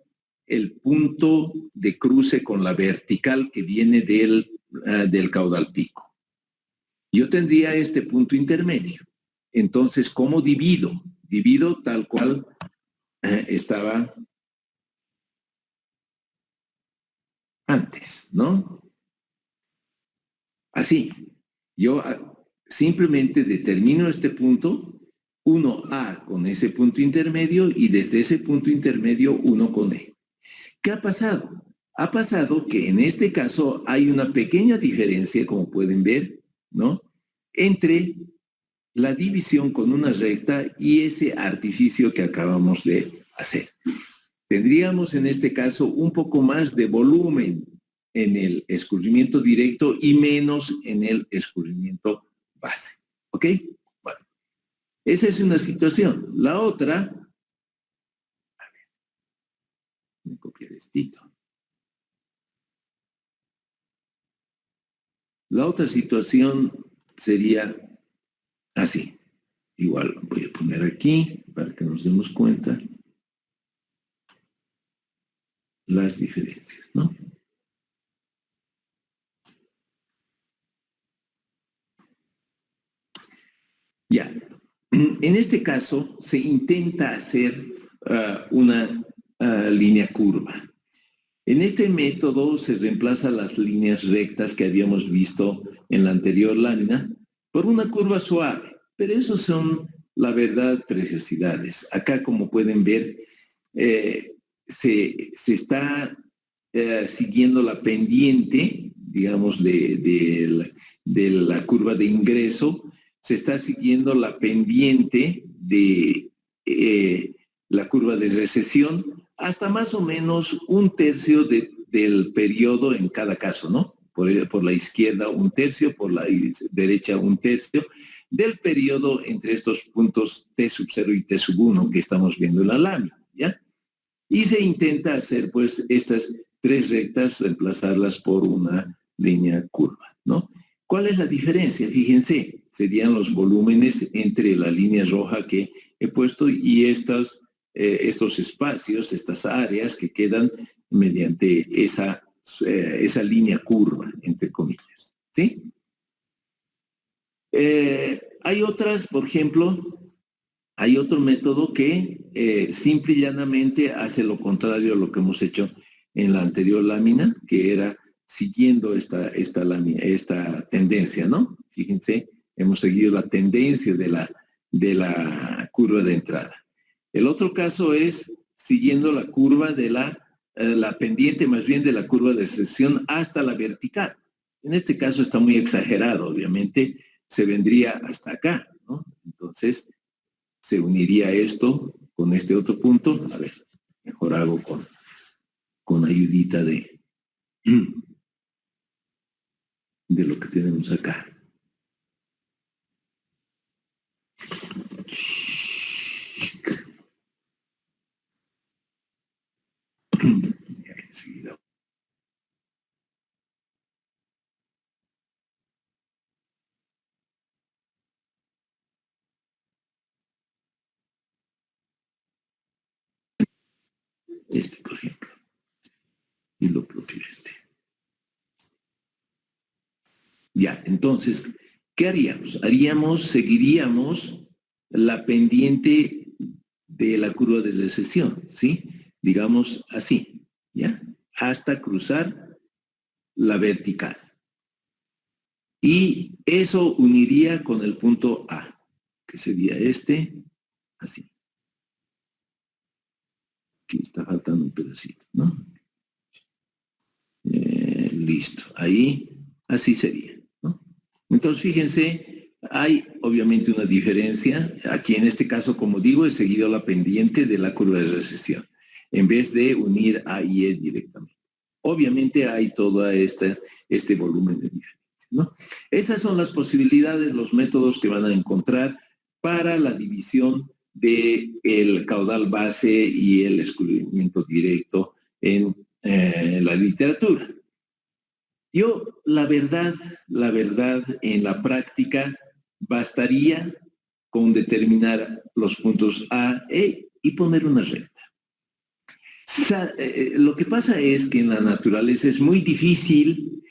el punto de cruce con la vertical que viene del caudal pico. Yo tendría este punto intermedio. Entonces, ¿cómo divido? Divido tal cual estaba antes, ¿no? Así. Yo simplemente determino este punto, 1A con ese punto intermedio y desde ese punto intermedio 1 con E. ¿Qué ha pasado? Ha pasado que en este caso hay una pequeña diferencia, como pueden ver, ¿no? Entre la división con una recta y ese artificio que acabamos de hacer. Tendríamos en este caso un poco más de volumen en el escurrimiento directo y menos en el escurrimiento base. ¿Ok? Bueno, esa es una situación. La otra, a ver, me copié esto. La otra situación sería así. Igual voy a poner aquí para que nos demos cuenta las diferencias, ¿no? Ya. En este caso, se intenta hacer una línea curva. En este método se reemplazan las líneas rectas que habíamos visto en la anterior lámina por una curva suave, pero esos son, la verdad, preciosidades. Acá, como pueden ver, se está siguiendo la pendiente, digamos, de la curva de ingreso, se está siguiendo la pendiente de la curva de recesión hasta más o menos un tercio del periodo en cada caso, ¿no? Por la izquierda un tercio, por la derecha un tercio, del periodo entre estos puntos T sub 0 y T sub 1 que estamos viendo en la lámina, ¿ya? Y se intenta hacer, pues, estas tres rectas, reemplazarlas por una línea curva, ¿no? ¿Cuál es la diferencia? Fíjense, serían los volúmenes entre la línea roja que he puesto y estos espacios, estas áreas que quedan mediante esa línea curva, entre comillas, ¿sí? Hay otras, por ejemplo, hay otro método que simple y llanamente hace lo contrario a lo que hemos hecho en la anterior lámina, que era siguiendo esta tendencia, ¿no? Fíjense, hemos seguido la tendencia de la curva de entrada. El otro caso es siguiendo la curva de la pendiente más bien de la curva de recesión hasta la vertical. En este caso está muy exagerado, obviamente se vendría hasta acá, ¿no? Entonces, se uniría esto con este otro punto. A ver, mejor hago con ayudita de lo que tenemos acá. Ya enseguida. Este, por ejemplo. Y lo propio este. Ya, entonces, ¿qué haríamos? Seguiríamos la pendiente de la curva de recesión, ¿sí? Digamos así, ¿ya? Hasta cruzar la vertical. Y eso uniría con el punto A, que sería este, así. Aquí está faltando un pedacito, ¿no? Listo, ahí, así sería, ¿no? Entonces, fíjense, hay obviamente una diferencia. Aquí en este caso, como digo, he seguido la pendiente de la curva de recesión, en vez de unir A y E directamente. Obviamente hay todo este volumen de diferencia, ¿no? Esas son las posibilidades, los métodos que van a encontrar para la división del caudal base y el descubrimiento directo en la literatura. Yo, la verdad, en la práctica, bastaría con determinar los puntos A, E y poner una recta. Lo que pasa es que en la naturaleza es muy difícil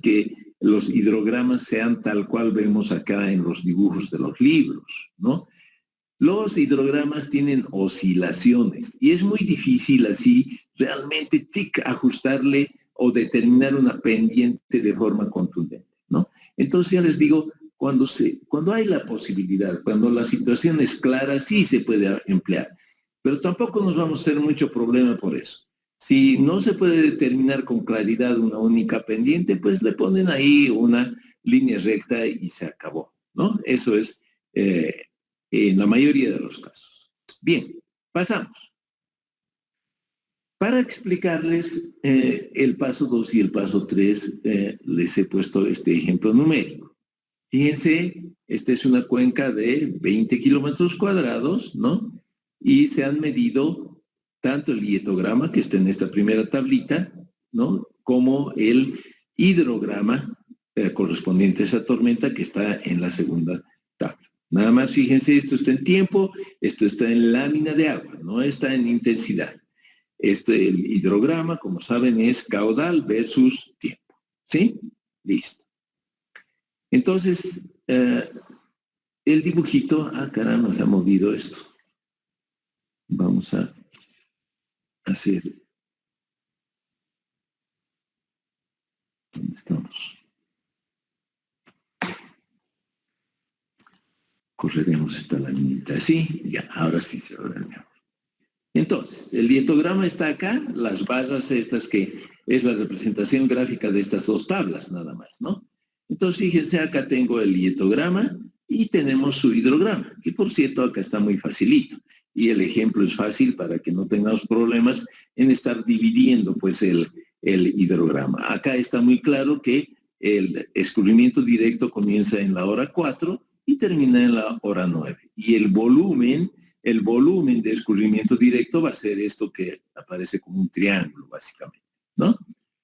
que los hidrogramas sean tal cual vemos acá en los dibujos de los libros, ¿no? Los hidrogramas tienen oscilaciones y es muy difícil así realmente ajustarle o determinar una pendiente de forma contundente, ¿no? Entonces ya les digo, cuando hay la posibilidad, cuando la situación es clara, sí se puede emplear, pero tampoco nos vamos a hacer mucho problema por eso. Si no se puede determinar con claridad una única pendiente, pues le ponen ahí una línea recta y se acabó, ¿no? Eso es en la mayoría de los casos. Bien, pasamos. Para explicarles el paso 2 y el paso 3, les he puesto este ejemplo numérico. Fíjense, esta es una cuenca de 20 kilómetros cuadrados, ¿no? Y se han medido tanto el hietograma, que está en esta primera tablita, ¿no? Como el hidrograma correspondiente a esa tormenta que está en la segunda tabla. Nada más fíjense, esto está en tiempo, esto está en lámina de agua, no está en intensidad. El hidrograma, como saben, es caudal versus tiempo. ¿Sí? Listo. Entonces, el dibujito, caramba, se ha movido esto. Vamos a hacer. ¿Dónde estamos? Correremos esta laminita así, ya, ahora sí se ve mejor. Entonces, el diagrama está acá, las barras estas que es la representación gráfica de estas dos tablas, nada más, ¿no? Entonces, fíjense, acá tengo el diagrama y tenemos su hidrograma, que por cierto acá está muy facilito. Y el ejemplo es fácil para que no tengamos problemas en estar dividiendo pues el hidrograma. Acá está muy claro que el escurrimiento directo comienza en la hora 4 y termina en la hora 9. Y el volumen de escurrimiento directo va a ser esto que aparece como un triángulo, básicamente, ¿no?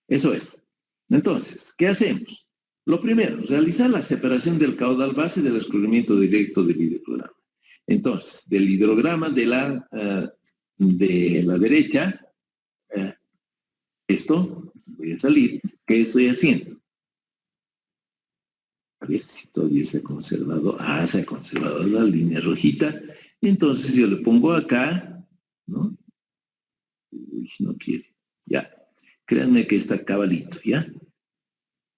Eso es. Entonces, ¿qué hacemos? Lo primero, realizar la separación del caudal base del escurrimiento directo del hidrograma. Entonces, del hidrograma de la derecha, esto, voy a salir, ¿qué estoy haciendo? A ver si todavía se ha conservado. Se ha conservado la línea rojita. Entonces yo le pongo acá, ¿no? Uy, no quiere. Ya. Créanme que está cabalito, ¿ya?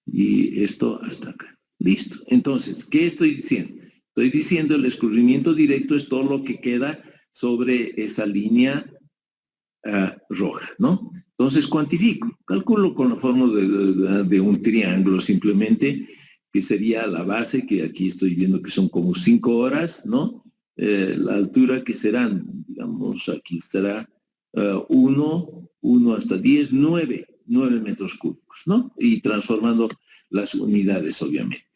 Y esto hasta acá. Listo. Entonces, ¿qué estoy diciendo? Estoy diciendo el escurrimiento directo es todo lo que queda sobre esa línea roja, ¿no? Entonces cuantifico. Calculo con la fórmula de un triángulo simplemente, que sería la base, que aquí estoy viendo que son como 5 horas, ¿no? La altura que serán, digamos, aquí estará 1 hasta 10, 9 metros cúbicos, ¿no? Y transformando las unidades, obviamente.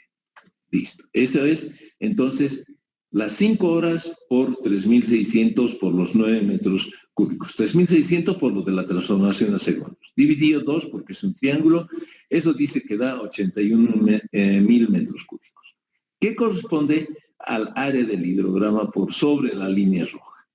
Listo. Esa es, entonces, las 5 horas por 3.600 por los 9 metros cúbicos. 3.600 por lo de la transformación a segundos. Dividido 2 porque es un triángulo, eso dice que da 81.000 metros cúbicos. ¿Qué corresponde al área del hidrograma por sobre la línea roja?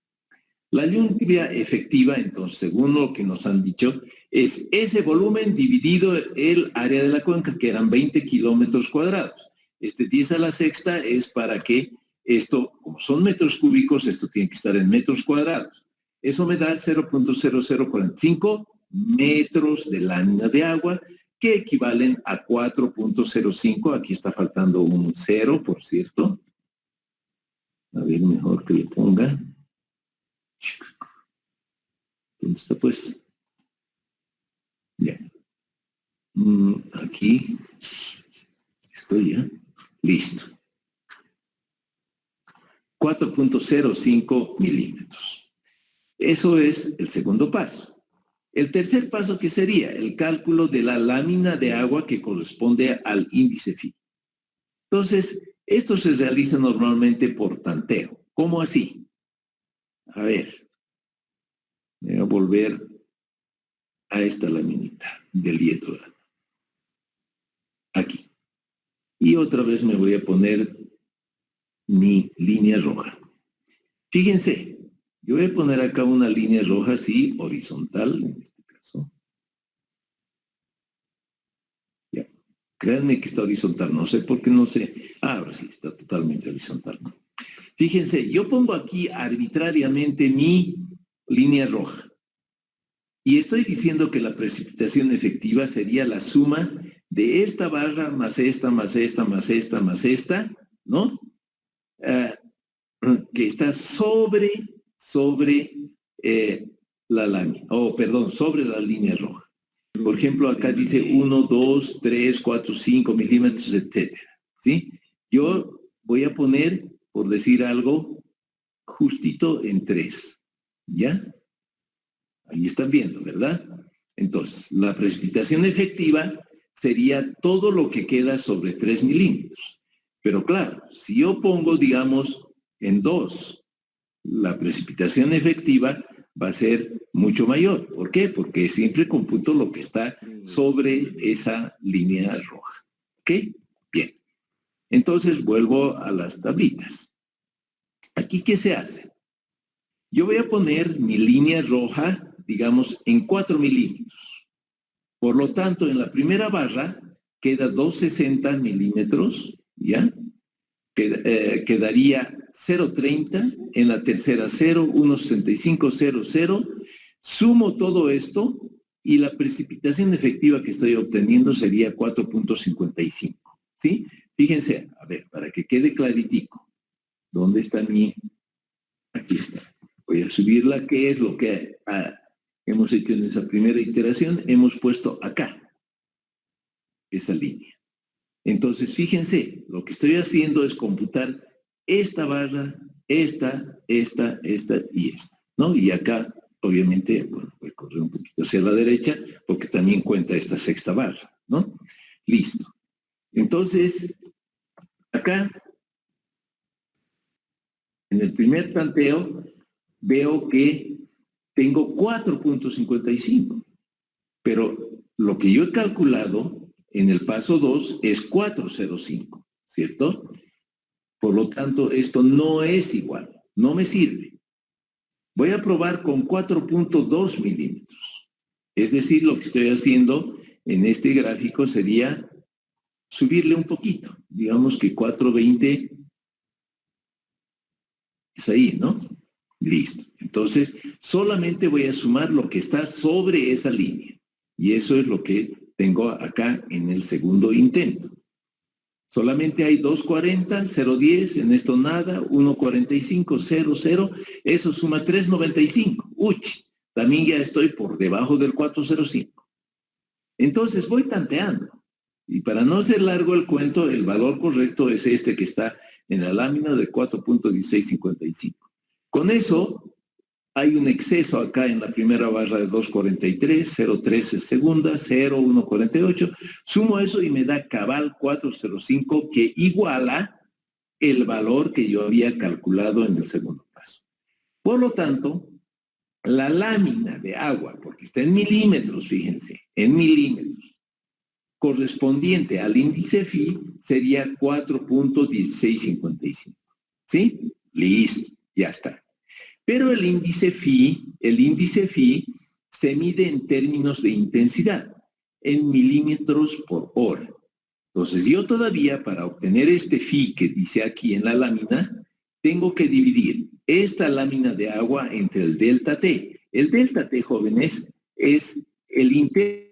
La lluvia efectiva, entonces, según lo que nos han dicho, es ese volumen dividido el área de la cuenca, que eran 20 kilómetros cuadrados. 10 a la sexta es para que esto, como son metros cúbicos, esto tiene que estar en metros cuadrados. Eso me da 0.0045 metros de lámina de agua, que equivalen a 4.05. Aquí está faltando un 0, por cierto. A ver, mejor que le ponga. ¿Dónde está puesto? Ya. Aquí estoy ya. Listo. 4.05 milímetros. Eso es el segundo paso. El tercer paso, ¿qué sería? El cálculo de la lámina de agua que corresponde al índice phi. Entonces, esto se realiza normalmente por tanteo. ¿Cómo así? A ver, voy a volver a esta laminita del diagrama. Aquí. Y otra vez me voy a poner mi línea roja. Fíjense, yo voy a poner acá una línea roja así, horizontal, en este caso. Ya. Créanme que está horizontal, no sé por qué no sé. Ahora sí, está totalmente horizontal, ¿no? Fíjense, yo pongo aquí arbitrariamente mi línea roja. Y estoy diciendo que la precipitación efectiva sería la suma de esta barra más esta, más esta, más esta, más esta, ¿no? Que está sobre la lámina, sobre la línea roja. Por ejemplo, acá dice 1, 2, 3, 4, 5 milímetros, etcétera, ¿sí? Yo voy a poner, por decir algo, justito en 3, ¿ya? Ahí están viendo, ¿verdad? Entonces, la precipitación efectiva sería todo lo que queda sobre 3 milímetros. Pero claro, si yo pongo, digamos, en 2, la precipitación efectiva va a ser mucho mayor. ¿Por qué? Porque siempre computo lo que está sobre esa línea roja. ¿Ok? Bien. Entonces, vuelvo a las tablitas. ¿Aquí qué se hace? Yo voy a poner mi línea roja, digamos, en 4 milímetros. Por lo tanto, en la primera barra queda 260 milímetros, ¿ya? quedaría 0,30, en la tercera 0, 1,65, 0, 0. Sumo todo esto y la precipitación efectiva que estoy obteniendo sería 4,55. ¿Sí? Fíjense, a ver, para que quede claritico. ¿Dónde está mi...? Aquí está. Voy a subirla. ¿Qué es lo que hemos hecho en esa primera iteración? Hemos puesto acá esa línea. Entonces, fíjense, lo que estoy haciendo es computar esta barra, esta y esta, ¿no? Y acá, obviamente, bueno, voy a correr un poquito hacia la derecha, porque también cuenta esta sexta barra, ¿no? Listo. Entonces, acá, en el primer tanteo, veo que tengo 4,55, pero lo que yo he calculado en el paso 2 es 4,05, ¿cierto? Por lo tanto, esto no es igual, no me sirve. Voy a probar con 4,2 milímetros. Es decir, lo que estoy haciendo en este gráfico sería subirle un poquito. Digamos que 4,20 es ahí, ¿no? Listo. Entonces, solamente voy a sumar lo que está sobre esa línea. Y eso es lo que tengo acá en el segundo intento. Solamente hay 2,40, 0,10, en esto nada, 1,45, 0, 0. Eso suma 3,95. Uy, también ya estoy por debajo del 4,05. Entonces voy tanteando. Y para no hacer largo el cuento, el valor correcto es este que está en la lámina de 4,1655. Con eso, hay un exceso acá en la primera barra de 2,43, 0,13 segunda, 0,148. Sumo eso y me da cabal 4,05, que iguala el valor que yo había calculado en el segundo paso. Por lo tanto, la lámina de agua, porque está en milímetros, fíjense, en milímetros, correspondiente al índice phi sería 4,1655. ¿Sí? Listo, ya está. Pero el índice phi se mide en términos de intensidad, en milímetros por hora. Entonces yo todavía, para obtener este phi que dice aquí en la lámina, tengo que dividir esta lámina de agua entre el delta T. El delta T, jóvenes, es el interno.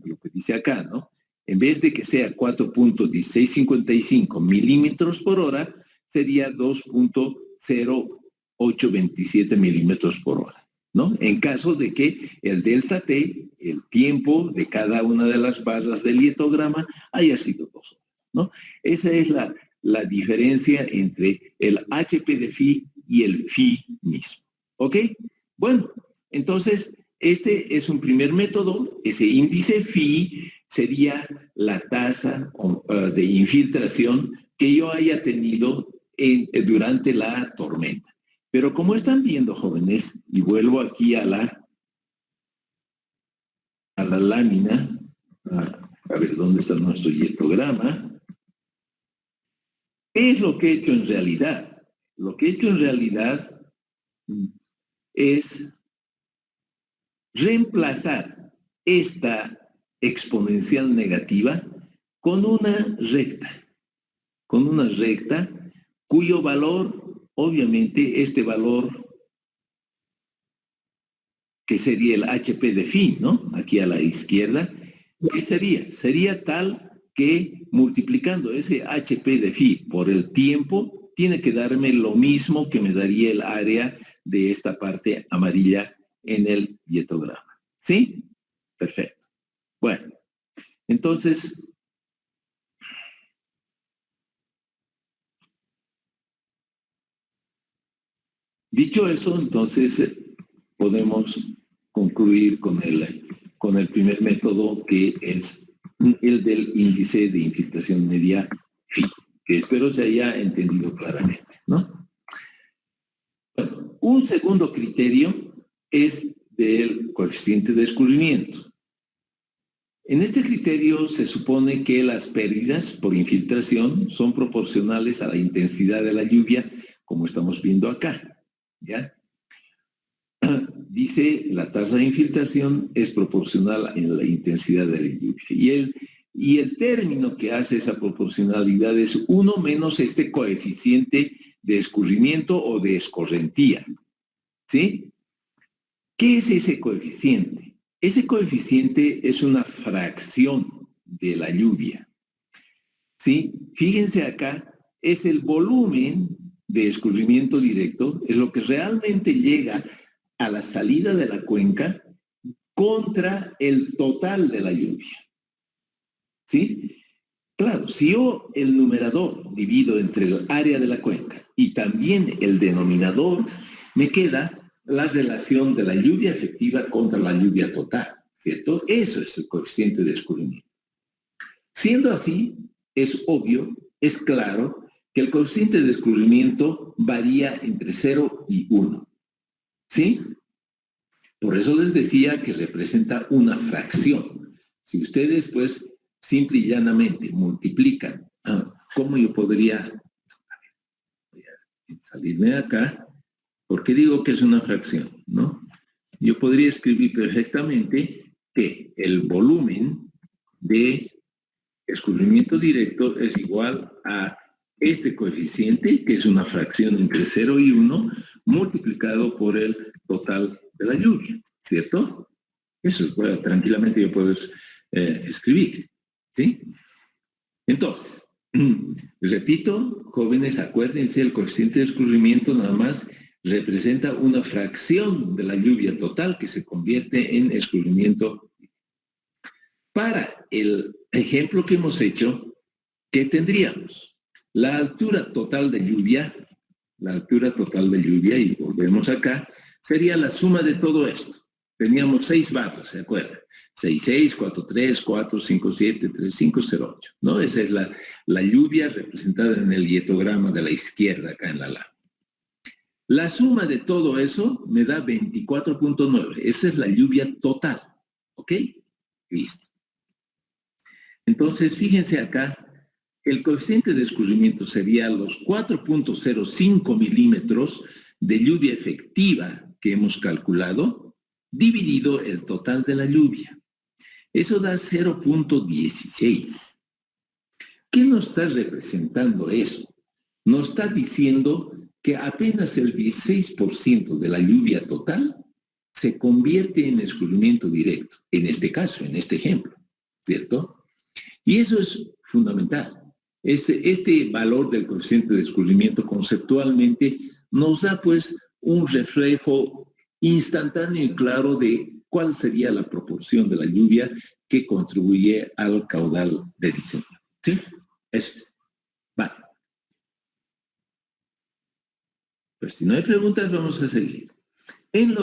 Lo que dice acá, ¿no? En vez de que sea 4,1655 milímetros por hora, sería 2,0827 milímetros por hora, ¿no? En caso de que el delta T, el tiempo de cada una de las barras del litograma, haya sido 2 horas, ¿no? Esa es la diferencia entre el HP de phi y el phi mismo, ¿ok? Bueno, entonces, este es un primer método. Ese índice phi sería la tasa de infiltración que yo haya tenido durante la tormenta. Pero como están viendo, jóvenes, y vuelvo aquí a la lámina, a ver dónde está nuestro hietograma. ¿Qué es lo que he hecho en realidad? Lo que he hecho en realidad es reemplazar esta exponencial negativa con una recta cuyo valor, obviamente, este valor que sería el HP de phi, ¿no? Aquí a la izquierda, ¿qué sería? Sería tal que multiplicando ese HP de phi por el tiempo, tiene que darme lo mismo que me daría el área de esta parte amarilla en el hietograma. ¿Sí? Perfecto. Bueno, entonces, dicho eso, entonces podemos concluir con el primer método, que es el del índice de infiltración media phi, que espero se haya entendido claramente, ¿no? Bueno, un segundo criterio es del coeficiente de escurrimiento. En este criterio se supone que las pérdidas por infiltración son proporcionales a la intensidad de la lluvia, como estamos viendo acá, ¿ya? dice la tasa de infiltración es proporcional a la intensidad de la lluvia. Y el término que hace esa proporcionalidad es 1 menos este coeficiente de escurrimiento o de escorrentía. ¿Sí? ¿Qué es ese coeficiente? Ese coeficiente es una fracción de la lluvia. ¿Sí? Fíjense acá, es el volumen de escurrimiento directo, es lo que realmente llega a la salida de la cuenca contra el total de la lluvia. ¿Sí? Claro, si yo el numerador divido entre el área de la cuenca y también el denominador, me queda la relación de la lluvia efectiva contra la lluvia total, ¿cierto? Eso es el coeficiente de escurrimiento. Siendo así, es obvio, es claro, que el coeficiente de escurrimiento varía entre 0 y 1. ¿Sí? Por eso les decía que representa una fracción. Si ustedes, pues, simple y llanamente multiplican, ¿cómo yo podría? Voy a salirme de acá, porque digo que es una fracción, ¿no? Yo podría escribir perfectamente que el volumen de escurrimiento directo es igual a este coeficiente, que es una fracción entre 0 y 1, multiplicado por el total de la lluvia, ¿cierto? Eso tranquilamente yo puedo escribir, ¿sí? Entonces, repito, jóvenes, acuérdense, el coeficiente de escurrimiento nada más representa una fracción de la lluvia total que se convierte en escurrimiento. Para el ejemplo que hemos hecho, ¿qué tendríamos? La altura total de lluvia, y volvemos acá, sería la suma de todo esto. Teníamos 6 barras, ¿se acuerdan? 6, 6, 4, 3, 4, 5, 7, 3, 5, 0, 8, ¿no? Esa es la lluvia representada en el hietograma de la izquierda, acá en la lámina. La suma de todo eso me da 24.9. Esa es la lluvia total, ¿ok? Listo. Entonces, fíjense acá, el coeficiente de escurrimiento sería los 4.05 milímetros de lluvia efectiva que hemos calculado, dividido el total de la lluvia. Eso da 0.16. ¿Qué nos está representando eso? Nos está diciendo que apenas el 16% de la lluvia total se convierte en escurrimiento directo, en este caso, en este ejemplo, ¿cierto? Y eso es fundamental. Este valor del coeficiente de escurrimiento conceptualmente nos da pues un reflejo instantáneo y claro de cuál sería la proporción de la lluvia que contribuye al caudal de diseño. ¿Sí? Eso es. Vale. Pues si no hay preguntas, vamos a seguir. En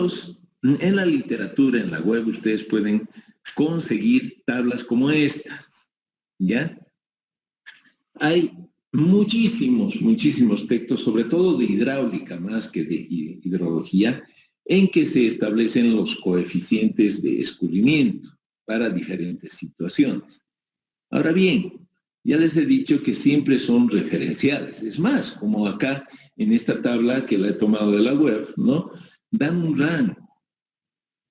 la literatura, en la web, ustedes pueden conseguir tablas como estas, ¿ya? Hay muchísimos textos, sobre todo de hidráulica más que de hidrología, en que se establecen los coeficientes de escurrimiento para diferentes situaciones. Ahora bien, ya les he dicho que siempre son referenciales. Es más, como acá en esta tabla que la he tomado de la web, ¿no? Dan un rango.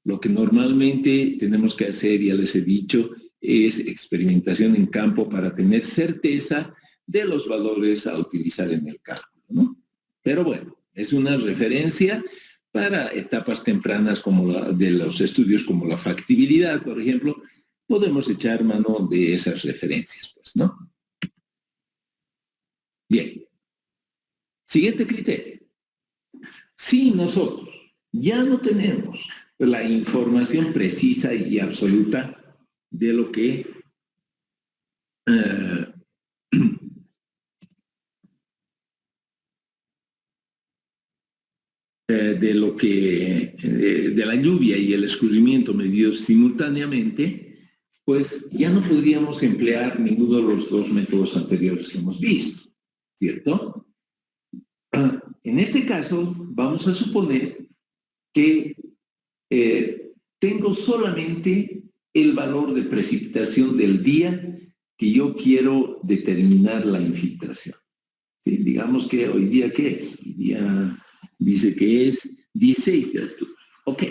Lo que normalmente tenemos que hacer, ya les he dicho, es experimentación en campo para tener certeza de los valores a utilizar en el cálculo, ¿no? Pero bueno, es una referencia para etapas tempranas como de los estudios como la factibilidad, por ejemplo, podemos echar mano de esas referencias, pues, ¿no? Bien. Siguiente criterio. Si nosotros ya no tenemos la información precisa y absoluta de lo que de la lluvia y el escurrimiento medidos simultáneamente, pues ya no podríamos emplear ninguno de los dos métodos anteriores que hemos visto, ¿cierto? En este caso, vamos a suponer que tengo solamente el valor de precipitación del día que yo quiero determinar la infiltración. ¿Sí? Digamos que hoy día, ¿qué es? Hoy día dice que es 16 de octubre. Ok,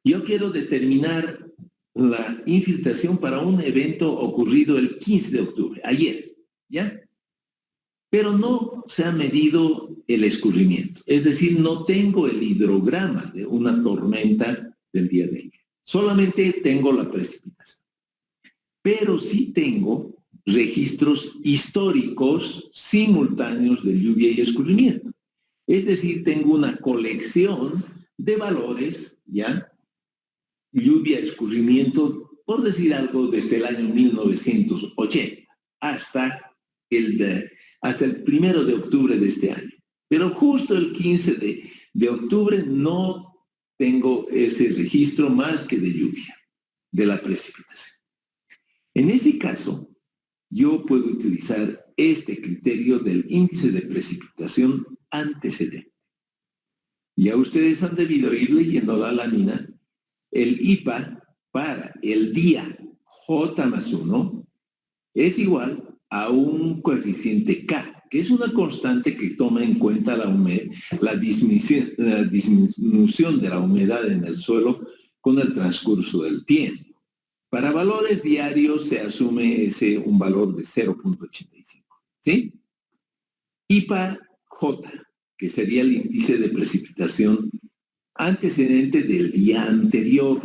Yo quiero determinar la infiltración para un evento ocurrido el 15 de octubre, ayer, ¿ya? Pero no se ha medido el escurrimiento. Es decir, no tengo el hidrograma de una tormenta del día de ayer. Solamente tengo la precipitación. Pero sí tengo registros históricos simultáneos de lluvia y escurrimiento. Es decir, tengo una colección de valores, ¿ya? Lluvia, escurrimiento, por decir algo, desde el año 1980 hasta el 1 de octubre de este año. Pero justo el 15 de octubre no tengo ese registro más que de lluvia, de la precipitación. En ese caso, yo puedo utilizar este criterio del índice de precipitación antecedente. Ya ustedes han debido ir leyendo la lámina. El IPA para el día J+1 es igual a un coeficiente K, que es una constante que toma en cuenta la disminución de la humedad en el suelo con el transcurso del tiempo. Para valores diarios se asume un valor de 0.85, ¿sí? IPA J, que sería el índice de precipitación antecedente del día anterior,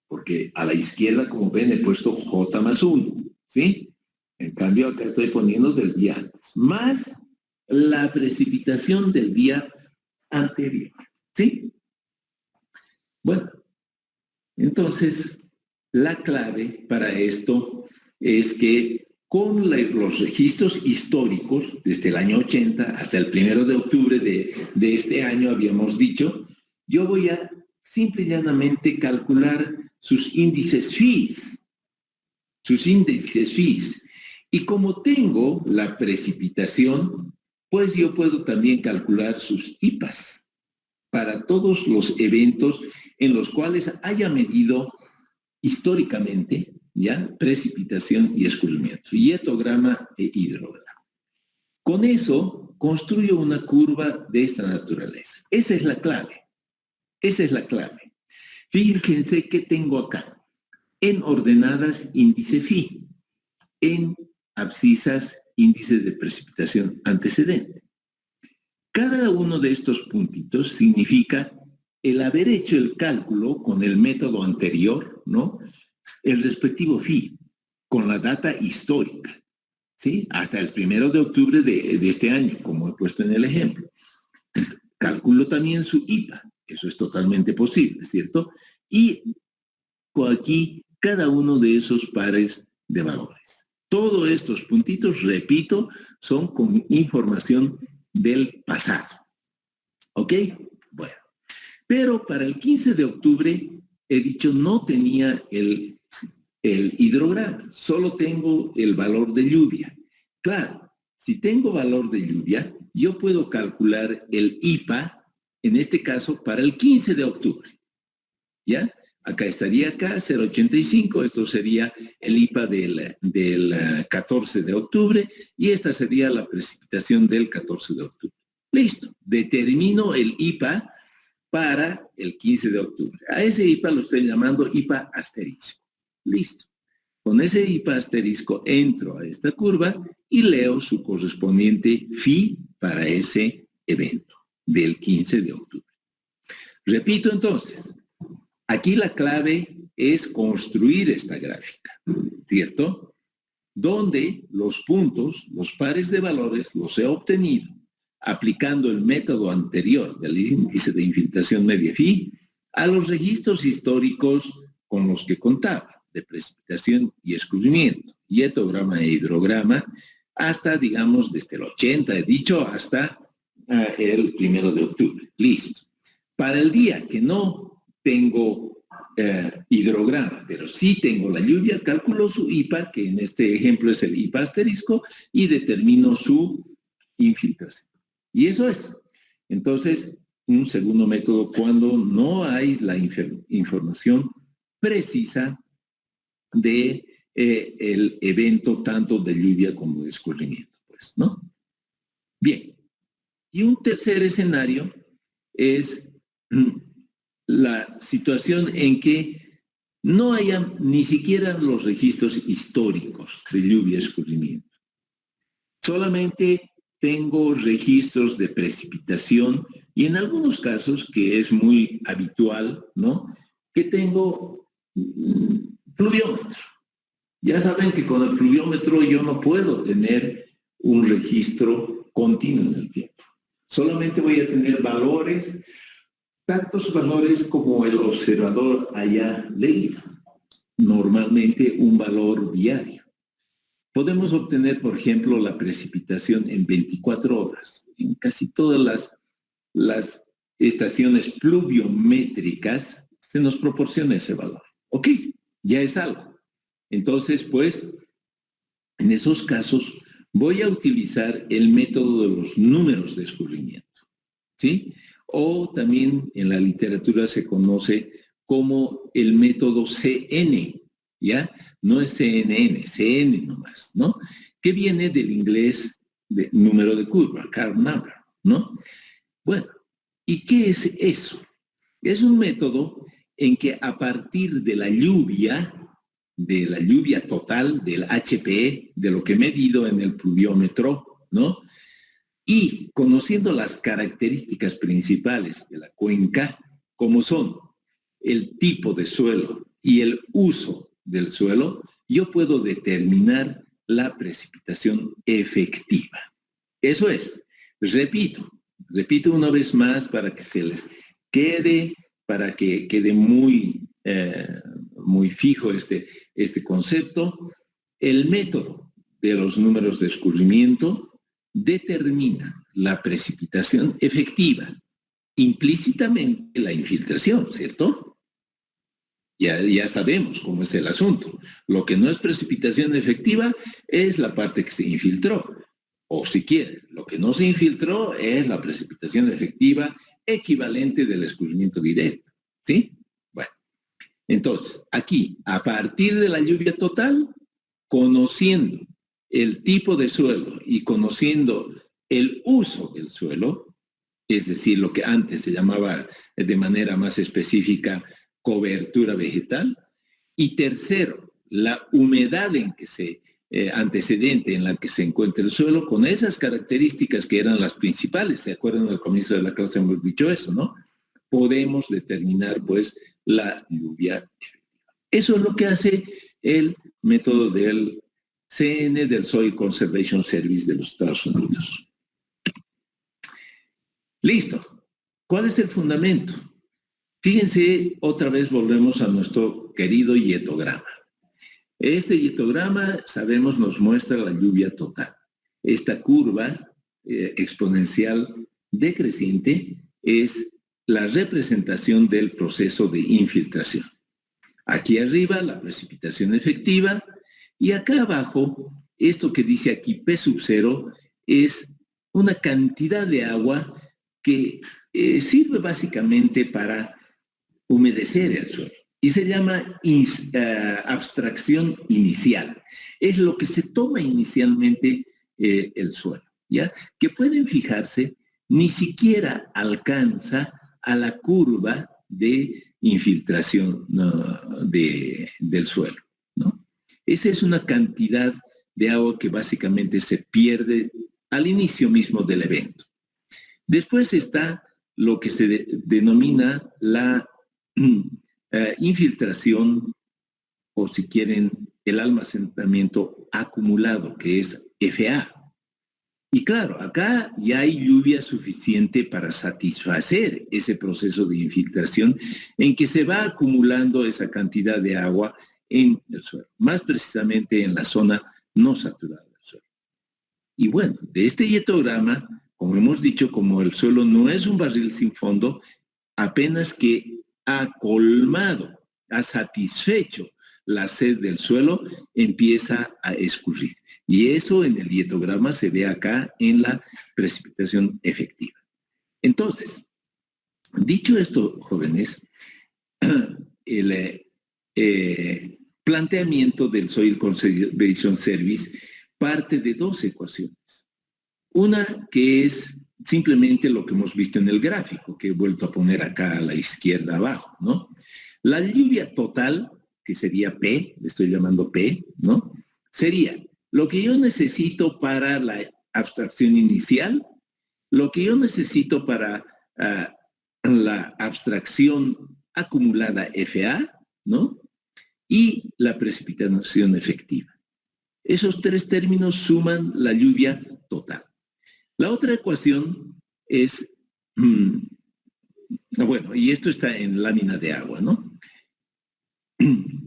porque a la izquierda, como ven, he puesto J+1, ¿sí? En cambio, acá estoy poniendo del día antes, más la precipitación del día anterior, ¿sí? Bueno, entonces, la clave para esto es que con los registros históricos, desde el año 80 hasta el 1 de octubre de este año, habíamos dicho, yo voy a simple y llanamente calcular sus índices FIS. Y como tengo la precipitación, pues yo puedo también calcular sus IPAs para todos los eventos en los cuales haya medido históricamente, ¿ya? Precipitación y escurrimiento, hietograma e hidrograma. Con eso, construyo una curva de esta naturaleza. Esa es la clave. Esa es la clave. Fíjense qué tengo acá. En ordenadas, índice phi. En abscisas, índice de precipitación antecedente. Cada uno de estos puntitos significa el haber hecho el cálculo con el método anterior, ¿no? El respectivo phi, con la data histórica, ¿sí? Hasta el 1 de octubre de este año, como he puesto en el ejemplo. Calculo también su IPA, eso es totalmente posible, ¿cierto? Y aquí cada uno de esos pares de valores. Todos estos puntitos, repito, son con información del pasado. ¿Ok? Bueno. Pero para el 15 de octubre, he dicho, no tenía el hidrograma, solo tengo el valor de lluvia. Claro, si tengo valor de lluvia, yo puedo calcular el IPA, en este caso, para el 15 de octubre. ¿Ya? Acá estaría acá, 0.85, esto sería el IPA del 14 de octubre, y esta sería la precipitación del 14 de octubre. Listo, determino el IPA para el 15 de octubre. A ese IPA lo estoy llamando IPA asterisco. Listo. Con ese IPA asterisco entro a esta curva y leo su correspondiente phi para ese evento del 15 de octubre. Repito entonces, aquí la clave es construir esta gráfica, ¿cierto? Donde los puntos, los pares de valores, los he obtenido aplicando el método anterior del índice de infiltración media phi a los registros históricos con los que contaba, de precipitación y escurrimiento, hietograma e hidrograma, hasta, digamos, desde el 80, he dicho, hasta el 1 de octubre. Listo. Para el día que no tengo hidrograma, pero sí tengo la lluvia, calculo su IPA, que en este ejemplo es el IPA asterisco, y determino su infiltración. Y eso es. Entonces, un segundo método cuando no hay la información precisa de el evento tanto de lluvia como de escurrimiento, pues, ¿no? Bien. Y un tercer escenario es la situación en que no haya ni siquiera los registros históricos de lluvia y escurrimiento. Solamente tengo registros de precipitación y en algunos casos, que es muy habitual, ¿no?, que tengo pluviómetro. Ya saben que con el pluviómetro yo no puedo tener un registro continuo en el tiempo. Solamente voy a tener valores, tantos valores como el observador haya leído. Normalmente un valor diario. Podemos obtener, por ejemplo, la precipitación en 24 horas. En casi todas las estaciones pluviométricas se nos proporciona ese valor. Ok, ya es algo. Entonces, pues, en esos casos voy a utilizar el método de los números de escurrimiento, ¿sí? O también en la literatura se conoce como el método CN, ¿ya? No es CNN, CN nomás, ¿no? Que viene del inglés de número de curva, curve number, ¿no? Bueno, ¿y qué es eso? Es un método en que a partir de la lluvia total, del HPE, de lo que he medido en el pluviómetro, ¿no?, y conociendo las características principales de la cuenca, como son el tipo de suelo y el uso del suelo, yo puedo determinar la precipitación efectiva. Eso es, repito una vez más para que se les quede, para que quede muy fijo este concepto. El método de los números de escurrimiento determina la precipitación efectiva, implícitamente la infiltración, ¿cierto? Ya sabemos cómo es el asunto. Lo que no es precipitación efectiva es la parte que se infiltró. O si quiere, lo que no se infiltró es la precipitación efectiva equivalente del escurrimiento directo, ¿sí? Bueno, entonces, aquí, a partir de la lluvia total, conociendo el tipo de suelo y conociendo el uso del suelo, es decir, lo que antes se llamaba de manera más específica cobertura vegetal, y tercero, la humedad en que antecedente en la que se encuentra el suelo, con esas características que eran las principales. ¿Se acuerdan al comienzo de la clase? Hemos dicho eso, ¿no? Podemos determinar, pues, la lluvia efectiva. Eso es lo que hace el método del CN, del Soil Conservation Service de los Estados Unidos. Listo. ¿Cuál es el fundamento? Fíjense, otra vez volvemos a nuestro querido hietograma. Este hietograma, sabemos, nos muestra la lluvia total. Esta curva exponencial decreciente es la representación del proceso de infiltración. Aquí arriba, la precipitación efectiva, y acá abajo, esto que dice aquí P sub 0, es una cantidad de agua que sirve básicamente para humedecer el suelo. Y se llama abstracción inicial. Es lo que se toma inicialmente el suelo, ¿ya? Que pueden fijarse, ni siquiera alcanza a la curva de infiltración del suelo, ¿no? Esa es una cantidad de agua que básicamente se pierde al inicio mismo del evento. Después está lo que se denomina la infiltración, o si quieren, el almacenamiento acumulado, que es FA. Y claro, acá ya hay lluvia suficiente para satisfacer ese proceso de infiltración en que se va acumulando esa cantidad de agua en el suelo, más precisamente en la zona no saturada del suelo. Y bueno, de este hietograma, como hemos dicho, como el suelo no es un barril sin fondo, apenas que ha colmado, ha satisfecho la sed del suelo, empieza a escurrir. Y eso en el hietograma se ve acá en la precipitación efectiva. Entonces, dicho esto, jóvenes, el planteamiento del Soil Conservation Service parte de dos ecuaciones. Una que es simplemente lo que hemos visto en el gráfico, que he vuelto a poner acá a la izquierda abajo, ¿no? La lluvia total, que sería P, le estoy llamando P, ¿no? Sería lo que yo necesito para la abstracción inicial, lo que yo necesito para la abstracción acumulada FA, ¿no? Y la precipitación efectiva. Esos tres términos suman la lluvia total. La otra ecuación es, bueno, y esto está en lámina de agua, ¿no?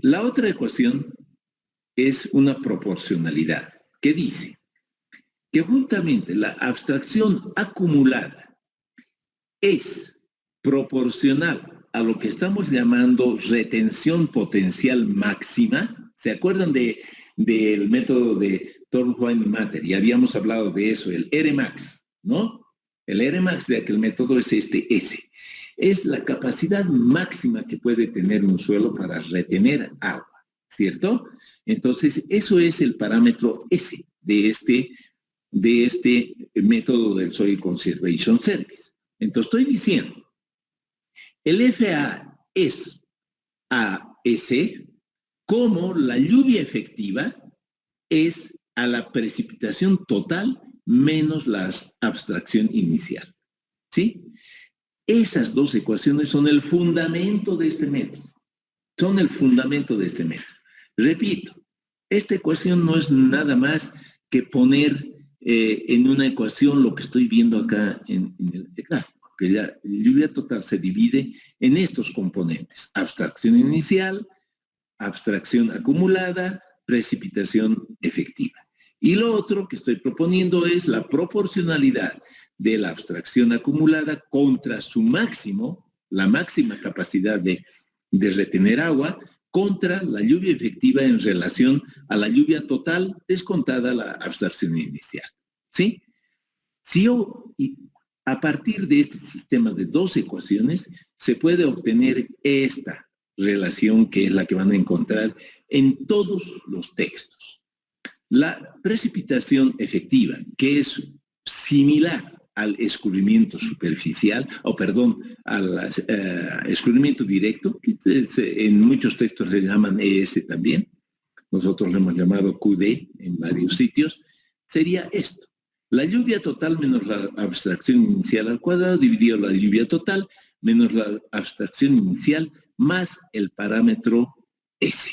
La otra ecuación es una proporcionalidad que dice que juntamente la abstracción acumulada es proporcional a lo que estamos llamando retención potencial máxima. ¿Se acuerdan del método de Thorne-Wine y Matter? Ya habíamos hablado de eso, el Rmax, ¿no? El Rmax de aquel método es este S. Es la capacidad máxima que puede tener un suelo para retener agua, ¿cierto? Entonces, eso es el parámetro S de este método del Soil Conservation Service. Entonces, estoy diciendo, el FA es AS como la lluvia efectiva es a la precipitación total menos la abstracción inicial. ¿Sí? Esas dos ecuaciones son el fundamento de este método. Son el fundamento de este método. Repito, esta ecuación no es nada más que poner en una ecuación lo que estoy viendo acá en el gráfico, que la lluvia total se divide en estos componentes: abstracción inicial, abstracción acumulada, precipitación efectiva. Y lo otro que estoy proponiendo es la proporcionalidad de la abstracción acumulada contra su máximo, la máxima capacidad de retener agua, contra la lluvia efectiva en relación a la lluvia total descontada la abstracción inicial. ¿Sí? Si yo, a partir de este sistema de dos ecuaciones, se puede obtener esta relación que es la que van a encontrar en todos los textos. La precipitación efectiva, que es similar al escurrimiento superficial, al escurrimiento directo, que en muchos textos le llaman ES también, nosotros lo hemos llamado QD en varios sitios, sería esto: la lluvia total menos la abstracción inicial al cuadrado dividido la lluvia total menos la abstracción inicial más el parámetro S.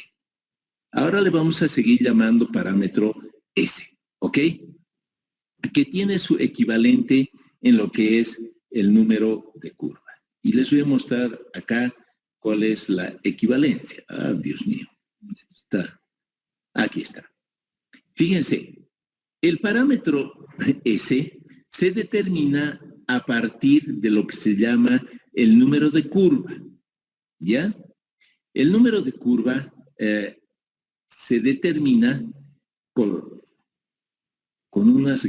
Ahora le vamos a seguir llamando parámetro S, ¿ok? Que tiene su equivalente en lo que es el número de curva. Y les voy a mostrar acá cuál es la equivalencia. Ah, Dios mío. Aquí está. Fíjense, el parámetro S se determina a partir de lo que se llama el número de curva, ¿ya? El número de curva se determina con unas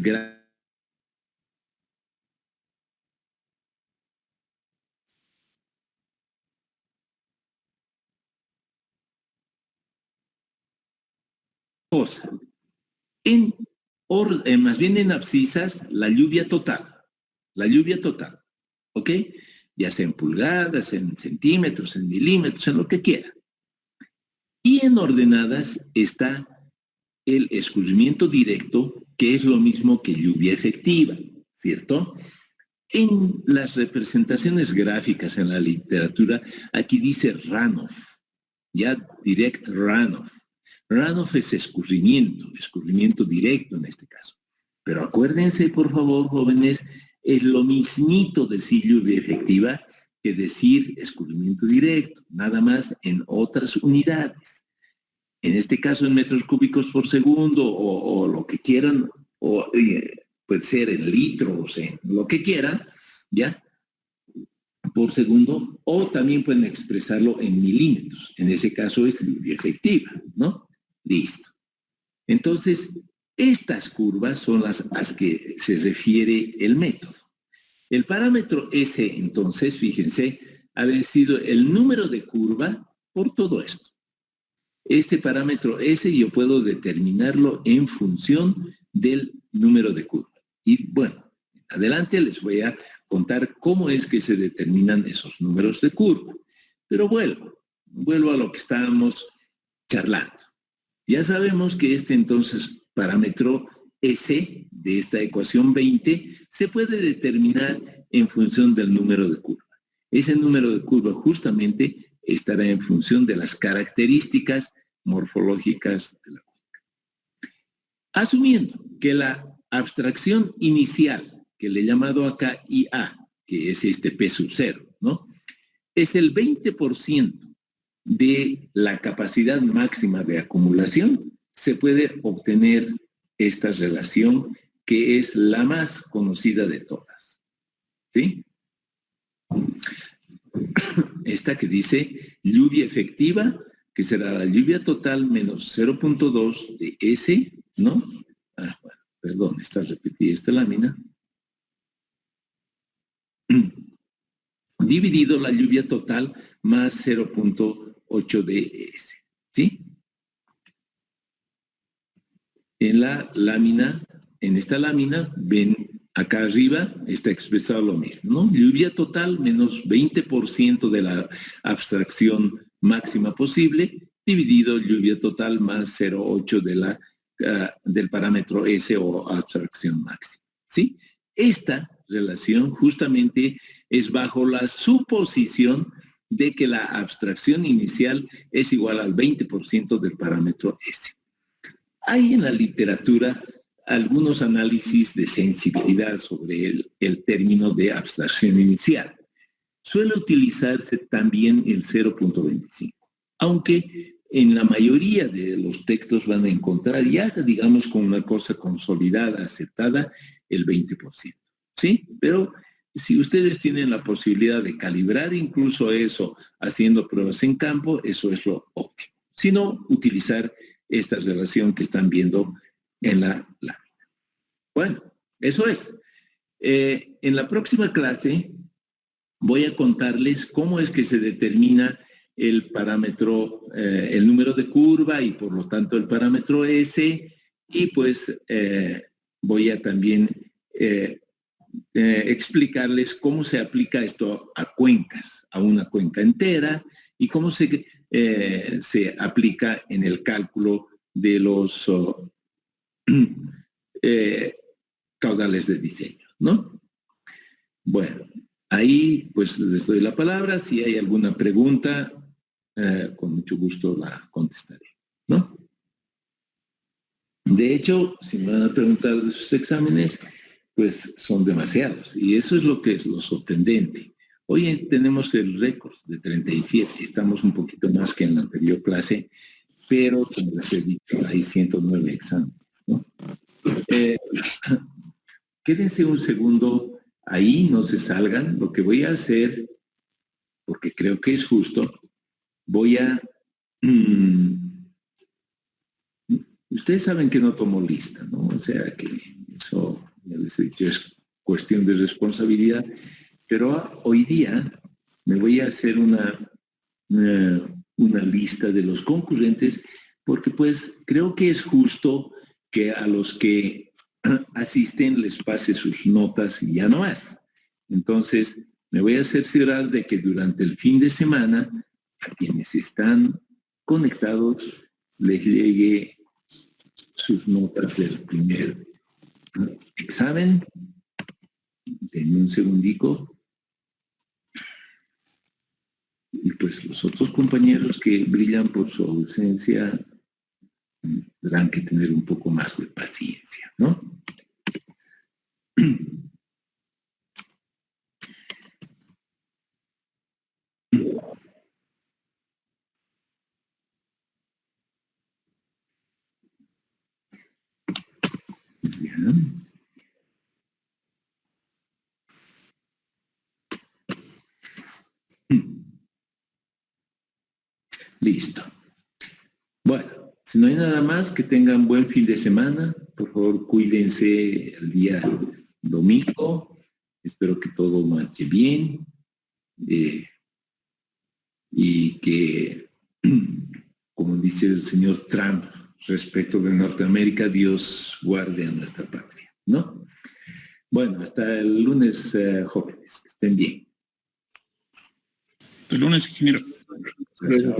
cosas. Más bien en abscisas, la lluvia total, ¿ok? Ya sea en pulgadas, en centímetros, en milímetros, en lo que quiera. Y en ordenadas está el escurrimiento directo, que es lo mismo que lluvia efectiva, ¿cierto? En las representaciones gráficas en la literatura, aquí dice runoff, ya direct runoff. Runoff es escurrimiento directo en este caso. Pero acuérdense, por favor, jóvenes, es lo mismito decir lluvia efectiva que decir escurrimiento directo, nada más en otras unidades. En este caso en metros cúbicos por segundo o lo que quieran, o puede ser en litros, en lo que quieran, ¿ya? Por segundo, o también pueden expresarlo en milímetros. En ese caso es lluvia efectiva, ¿no? Listo. Entonces, estas curvas son las que se refiere el método. El parámetro S, entonces, fíjense, ha sido el número de curva por todo esto. Este parámetro S yo puedo determinarlo en función del número de curva. Y bueno, adelante les voy a contar cómo es que se determinan esos números de curva. Pero vuelvo a lo que estábamos charlando. Ya sabemos que este entonces parámetro S de esta ecuación 20 se puede determinar en función del número de curva. Ese número de curva justamente estará en función de las características morfológicas de la cuenca. Asumiendo que la abstracción inicial, que le he llamado acá IA, que es este P sub 0, ¿no? Es el 20% de la capacidad máxima de acumulación, se puede obtener esta relación que es la más conocida de todas. ¿Sí? Esta que dice lluvia efectiva, que será la lluvia total menos 0.2 de S, ¿no? Bueno, perdón, está repetida esta lámina. Dividido la lluvia total más 0.8 de S, ¿sí? En esta lámina, ven acá arriba, está expresado lo mismo, ¿no? Lluvia total menos 20% de la abstracción máxima posible, dividido lluvia total más 0.8 del parámetro S o abstracción máxima, ¿sí? Esta relación justamente es bajo la suposición de que la abstracción inicial es igual al 20% del parámetro S. Hay en la literatura algunos análisis de sensibilidad sobre el término de abstracción inicial. Suele utilizarse también el 0.25, aunque en la mayoría de los textos van a encontrar ya, digamos, con una cosa consolidada, aceptada, el 20%, ¿sí? Pero si ustedes tienen la posibilidad de calibrar incluso eso haciendo pruebas en campo, eso es lo óptimo. Si no, utilizar esta relación que están viendo en la lámina. Bueno, eso es. En la próxima clase voy a contarles cómo es que se determina el parámetro, el número de curva y por lo tanto el parámetro S, y pues voy a también explicarles cómo se aplica esto a cuencas, a una cuenca entera, y cómo se aplica en el cálculo de los caudales de diseño, ¿no? Bueno, ahí pues les doy la palabra. Si hay alguna pregunta, con mucho gusto la contestaré, ¿no? De hecho, si me van a preguntar de sus exámenes, pues son demasiados. Y eso es lo que es lo sorprendente. Hoy tenemos el récord de 37. Estamos un poquito más que en la anterior clase, pero como les he dicho, hay 109 exámenes, ¿no? Quédense un segundo ahí, no se salgan. Lo que voy a hacer, porque creo que es justo, voy a... ustedes saben que no tomo lista, ¿no? O sea que eso, ya les he dicho, es cuestión de responsabilidad. Pero hoy día me voy a hacer una lista de los concurrentes, porque pues creo que es justo que a los que asisten les pase sus notas y ya no más. Entonces, me voy a cerciorar de que durante el fin de semana a quienes están conectados les llegue sus notas del primer examen. Denme un segundico. Y pues los otros compañeros que brillan por su ausencia tendrán que tener un poco más de paciencia, ¿no? Bien. Listo. Bueno, si no hay nada más, que tengan buen fin de semana. Por favor, cuídense el día domingo. Espero que todo marche bien. Y que, como dice el señor Trump respecto de Norteamérica, Dios guarde a nuestra patria, ¿no? Bueno, hasta el lunes, jóvenes. Que estén bien. El lunes, ingeniero. Chao, chao.